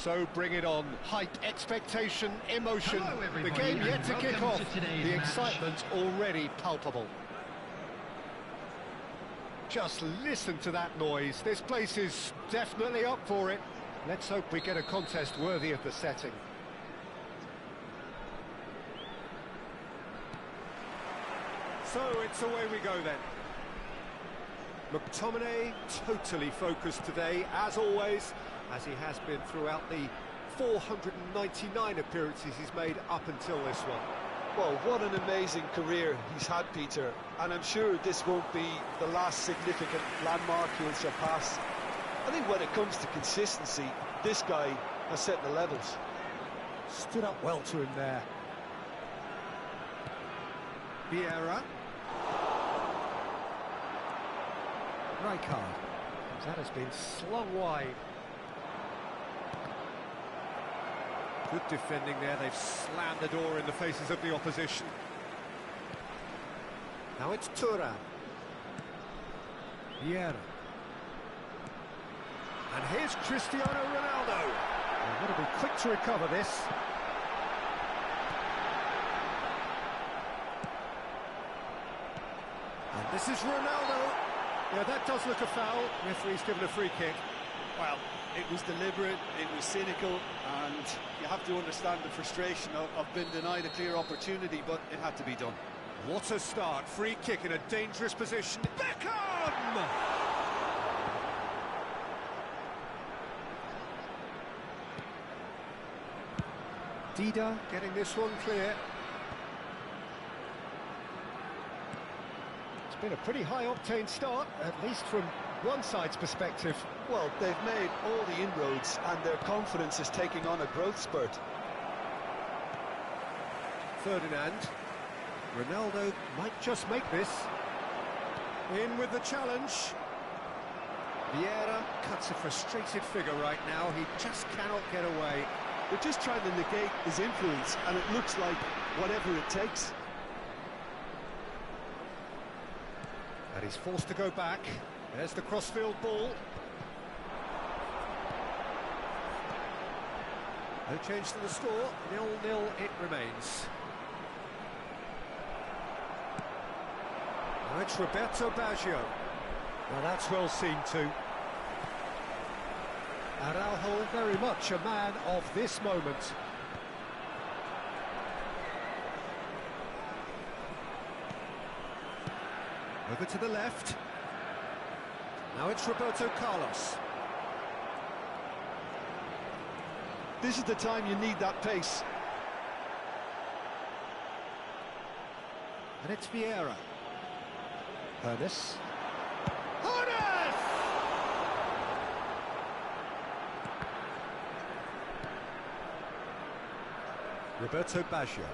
So bring it on. Hype, expectation, emotion. Hello, The everybody, game yet and to kick welcome off. to today's The match. excitement already palpable. Just listen to that noise. This place is definitely up for it. Let's hope we get a contest worthy of the setting. So it's away we go then. McTominay totally focused today, as always, as he has been throughout the 499 appearances he's made up until this one. Well, what an amazing career he's had, Peter, and I'm sure this won't be the last significant landmark he'll surpass. I think when it comes to consistency, this guy has set the levels. Stood up well to him there. Vieira. Rijkaard. That has been slung wide. Good defending there. They've slammed the door in the faces of the opposition. Now it's Thuram. Vieira. And here's Cristiano Ronaldo. They've got to be quick to recover this. And this is Ronaldo. Yeah, that does look a foul. Referee's given a free kick. Well, it was deliberate, it was cynical, and you have to understand the frustration of being denied a clear opportunity, but it had to be done. What a start. Free kick in a dangerous position. Beckham! Dida getting this one clear. It's been a pretty high-octane start, at least from one side's perspective. Well, they've made all the inroads, and their confidence is taking on a growth spurt. Ferdinand. Ronaldo might just make this. In with the challenge. Vieira cuts a frustrated figure right now. He just cannot get away. They're just trying to negate his influence, and it looks like whatever it takes. And he's forced to go back. There's the crossfield ball. No change to the score. 0-0 it remains. Now it's Roberto Baggio. Well, that's well seen too. Araujo very much a man of this moment. Over to the left. Now it's Roberto Carlos. This is the time you need that pace. And it's Vieira. Ernest. Ernest! Roberto Baggio.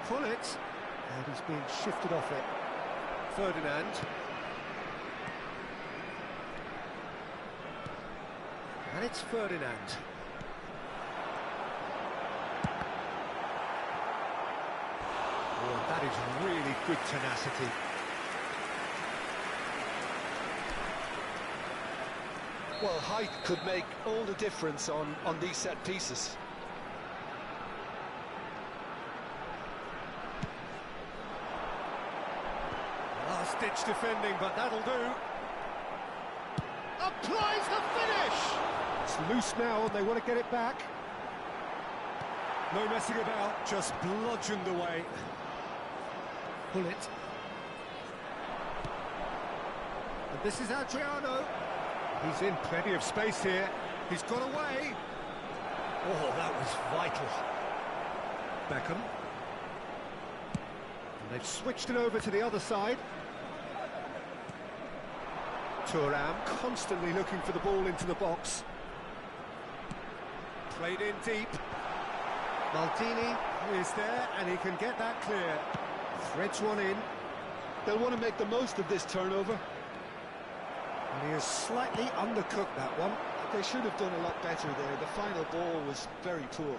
Pull it. And he's being shifted off it. Ferdinand. And it's Ferdinand. Oh, that is really good tenacity. Well, height could make all the difference on these set pieces. Last-ditch defending, but that'll do. Applies the finish! It's loose now, and they want to get it back. No messing about, just bludgeoned away. Pull it. And this is Adriano. He's in plenty of space here. He's got away. Oh, that was vital. Beckham. And they've switched it over to the other side. Thuram constantly looking for the ball into the box. Played in deep. Maldini is there, and he can get that clear. Threads one in. They'll want to make the most of this turnover. And he has slightly undercooked that one. They should have done a lot better there. The final ball was very poor.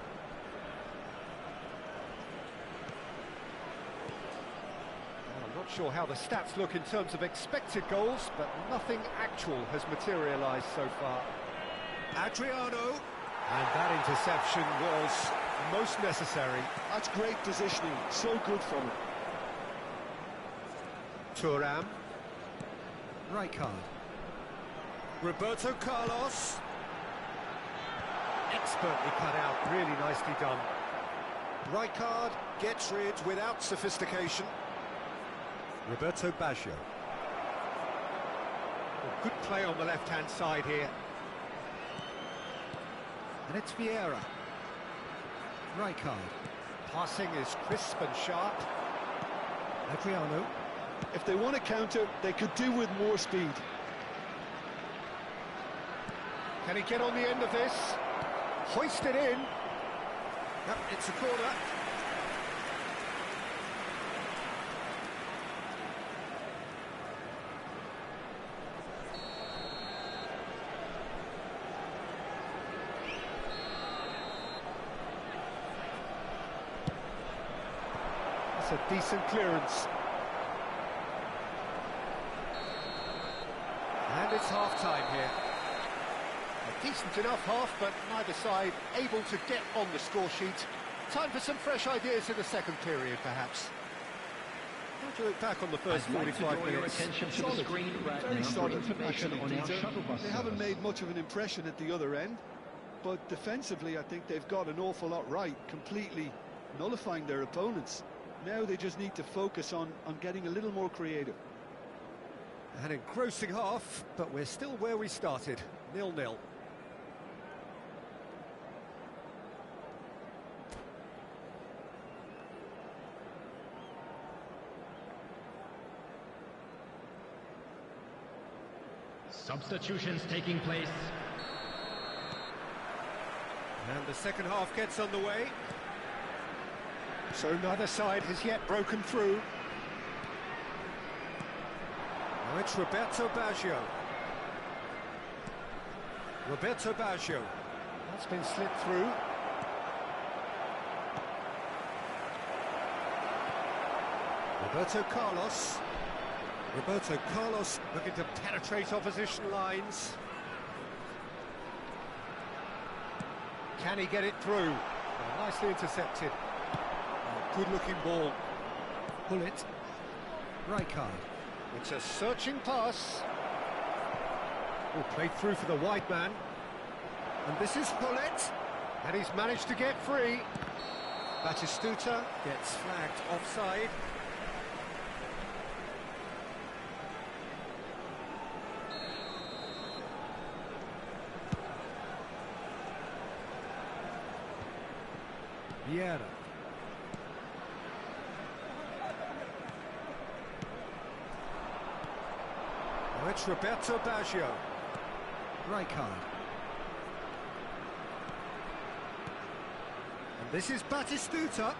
I'm not sure how the stats look in terms of expected goals, but nothing actual has materialised so far. Adriano. And that interception was most necessary. That's great positioning, so good from him. Thuram. Rijkaard. Roberto Carlos. Expertly cut out, really nicely done. Rijkaard gets rid without sophistication. Roberto Baggio. Well, good play on the left-hand side here. And it's Vieira. Rijkaard. Passing is crisp and sharp. Adriano. If they want to counter, they could do with more speed. Can he get on the end of this? Hoist it in. Yep, it's a corner. That's a decent clearance. And it's half-time here. A decent enough half, but neither side able to get on the score sheet. Time for some fresh ideas in the second period, perhaps. How do you look back on the first I'd like to 45 draw your minutes? attention to the Solid, screen right very now for solid, information actually, on our Peter. shuttle bus They haven't service. made much of an impression at the other end, but defensively I think they've got an awful lot right, completely nullifying their opponents. Now they just need to focus on getting a little more creative. An engrossing half, but we're still where we started, 0-0. Substitutions taking place. And the second half gets underway. So neither side has yet broken through. Now it's Roberto Baggio. Roberto Baggio. That's been slipped through. Roberto Carlos. Roberto Carlos looking to penetrate opposition lines. Can he get it through? Oh, nicely intercepted. Oh, good-looking ball. Pull it. Rijkaard. It's a searching pass. Oh, played through for the wide man. And this is Hullet. And he's managed to get free. Batistuta gets flagged offside. Vieira. Now it's Roberto Baggio. Rijkaard. And this is Batistuta.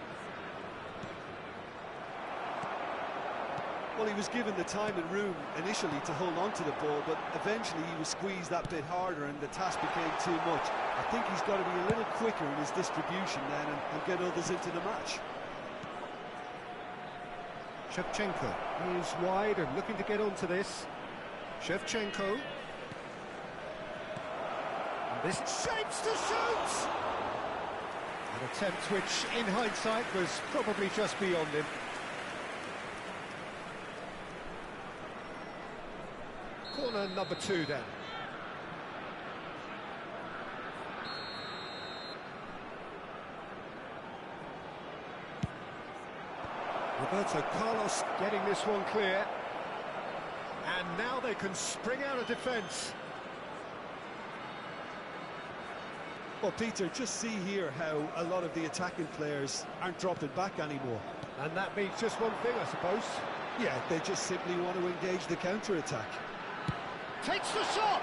Well, he was given the time and room initially to hold on to the ball, but eventually he was squeezed that bit harder and the task became too much. I think he's got to be a little quicker in his distribution then and get others into the match. Shevchenko is wide and looking to get onto this. Shevchenko. And this shapes to shoot! An attempt which, in hindsight, was probably just beyond him. Corner number 2 then. Roberto Carlos getting this one clear. And now they can spring out of defence. Well, Peter, just see here how a lot of the attacking players aren't dropping back anymore. And that means just one thing, I suppose. Yeah, they just simply want to engage the counter-attack. Takes the shot!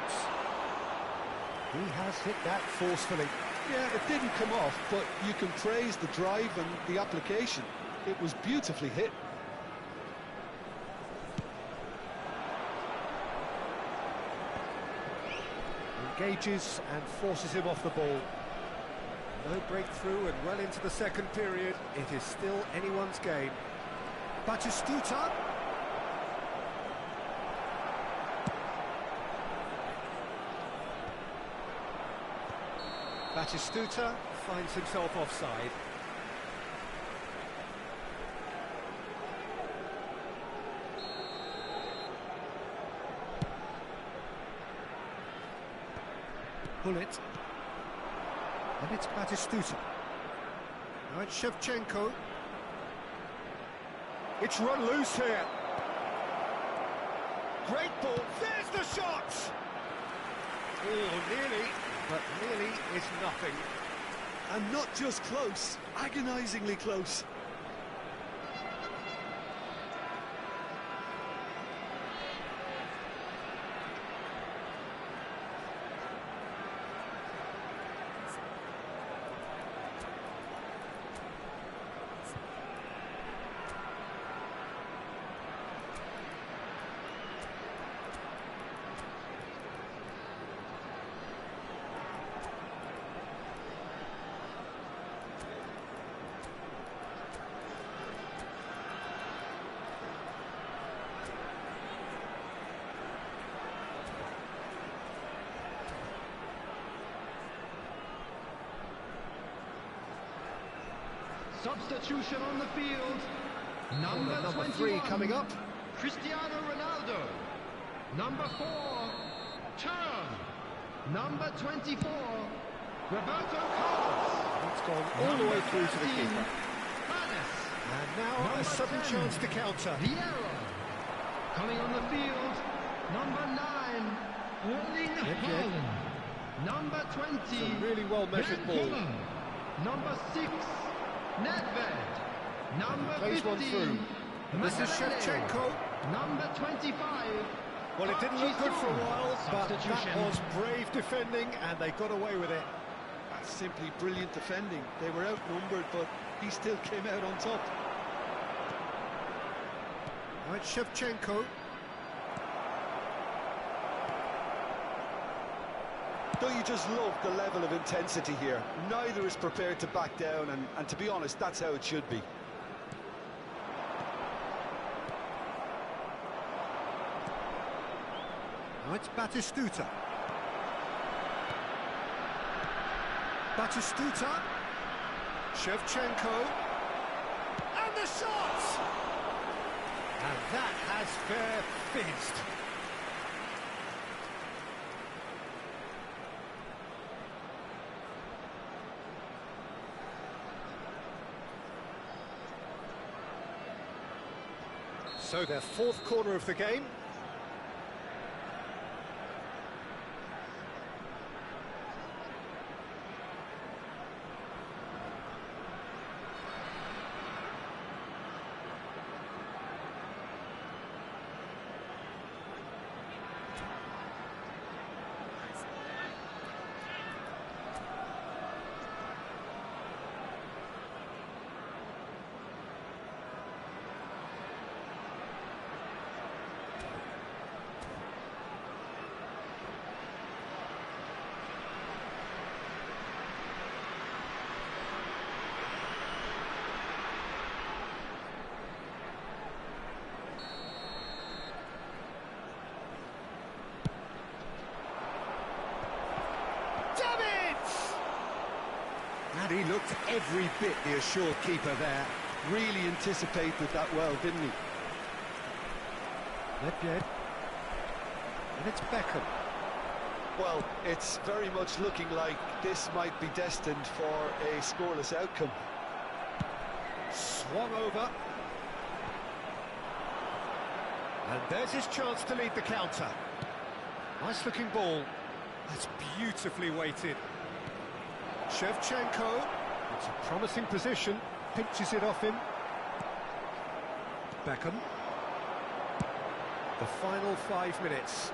He has hit that forcefully. Yeah, it didn't come off, but you can praise the drive and the application. It was beautifully hit. Engages and forces him off the ball. No breakthrough and well into the second period. It is still anyone's game. Batistuta. Batistuta finds himself offside. Bullet. And it's Batistuta. Now it's Shevchenko. It's run loose here. Great ball. There's the shot! Oh, nearly, but nearly is nothing. And not just close, agonisingly close. Substitution on the field. Number 3 coming up. Cristiano Ronaldo. Number 4, Chroń. Number 24, Roberto Carlos. It's gone all the way through to the keeper. And now Number a sudden 10, chance to counter. Vieira. Coming on the field, number 9, Erling Haaland. Number 20, It's a really well-measured ball. Killer. Number 6, Nedved. Number Plays 50, one through. And this is Makelele. Shevchenko. Number 25. Well, it didn't look good for a while, but Substitution. that was brave defending, and they got away with it. That's simply brilliant defending. They were outnumbered, but he still came out on top. Now it's Shevchenko. Don't you just love the level of intensity here? Neither is prepared to back down, and to be honest, that's how it should be. Now it's Batistuta. Batistuta. Shevchenko. And the shot! And that has fair fizzed. So their fourth corner of the game. And he looked every bit the assured keeper there. Really anticipated that well, didn't he? Nedved. And it's Beckham. Well, it's very much looking like this might be destined for a scoreless outcome. Swung over. And there's his chance to lead the counter. Nice looking ball. That's beautifully weighted. Shevchenko. It's a promising position. Pinches it off him. Beckham. The final 5 minutes.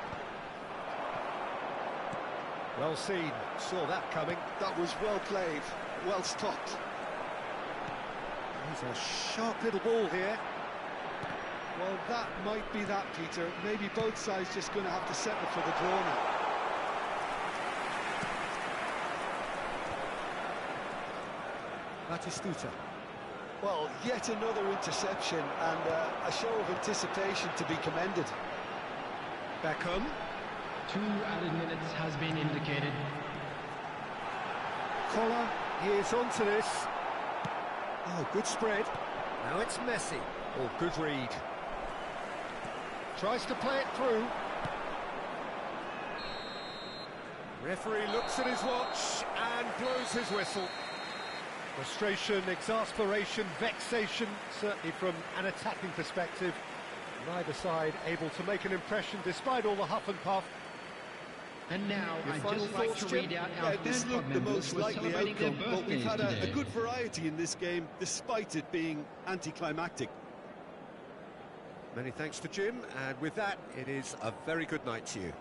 Well seen. Saw that coming. That was well played, well stopped. There's a sharp little ball here. Well, that might be that, Peter. Maybe both sides just going to have to settle for the draw now. Batistuta. Well, yet another interception and a show of anticipation to be commended. Beckham. 2 added minutes has been indicated. Collar, he is onto this. Oh, good spread. Now it's Messi. Oh, good read. Tries to play it through. Referee looks at his watch and blows his whistle. Frustration, exasperation, vexation, certainly from an attacking perspective. Neither side able to make an impression despite all the huff and puff. And now, Your I'd final just like thoughts, to Jim? read out our This fan club looked the members most who are likely celebrating their outcome, but we've had birthdays a today. good variety in this game, despite it being anticlimactic. Many thanks to Jim, and with that, it is a very good night to you.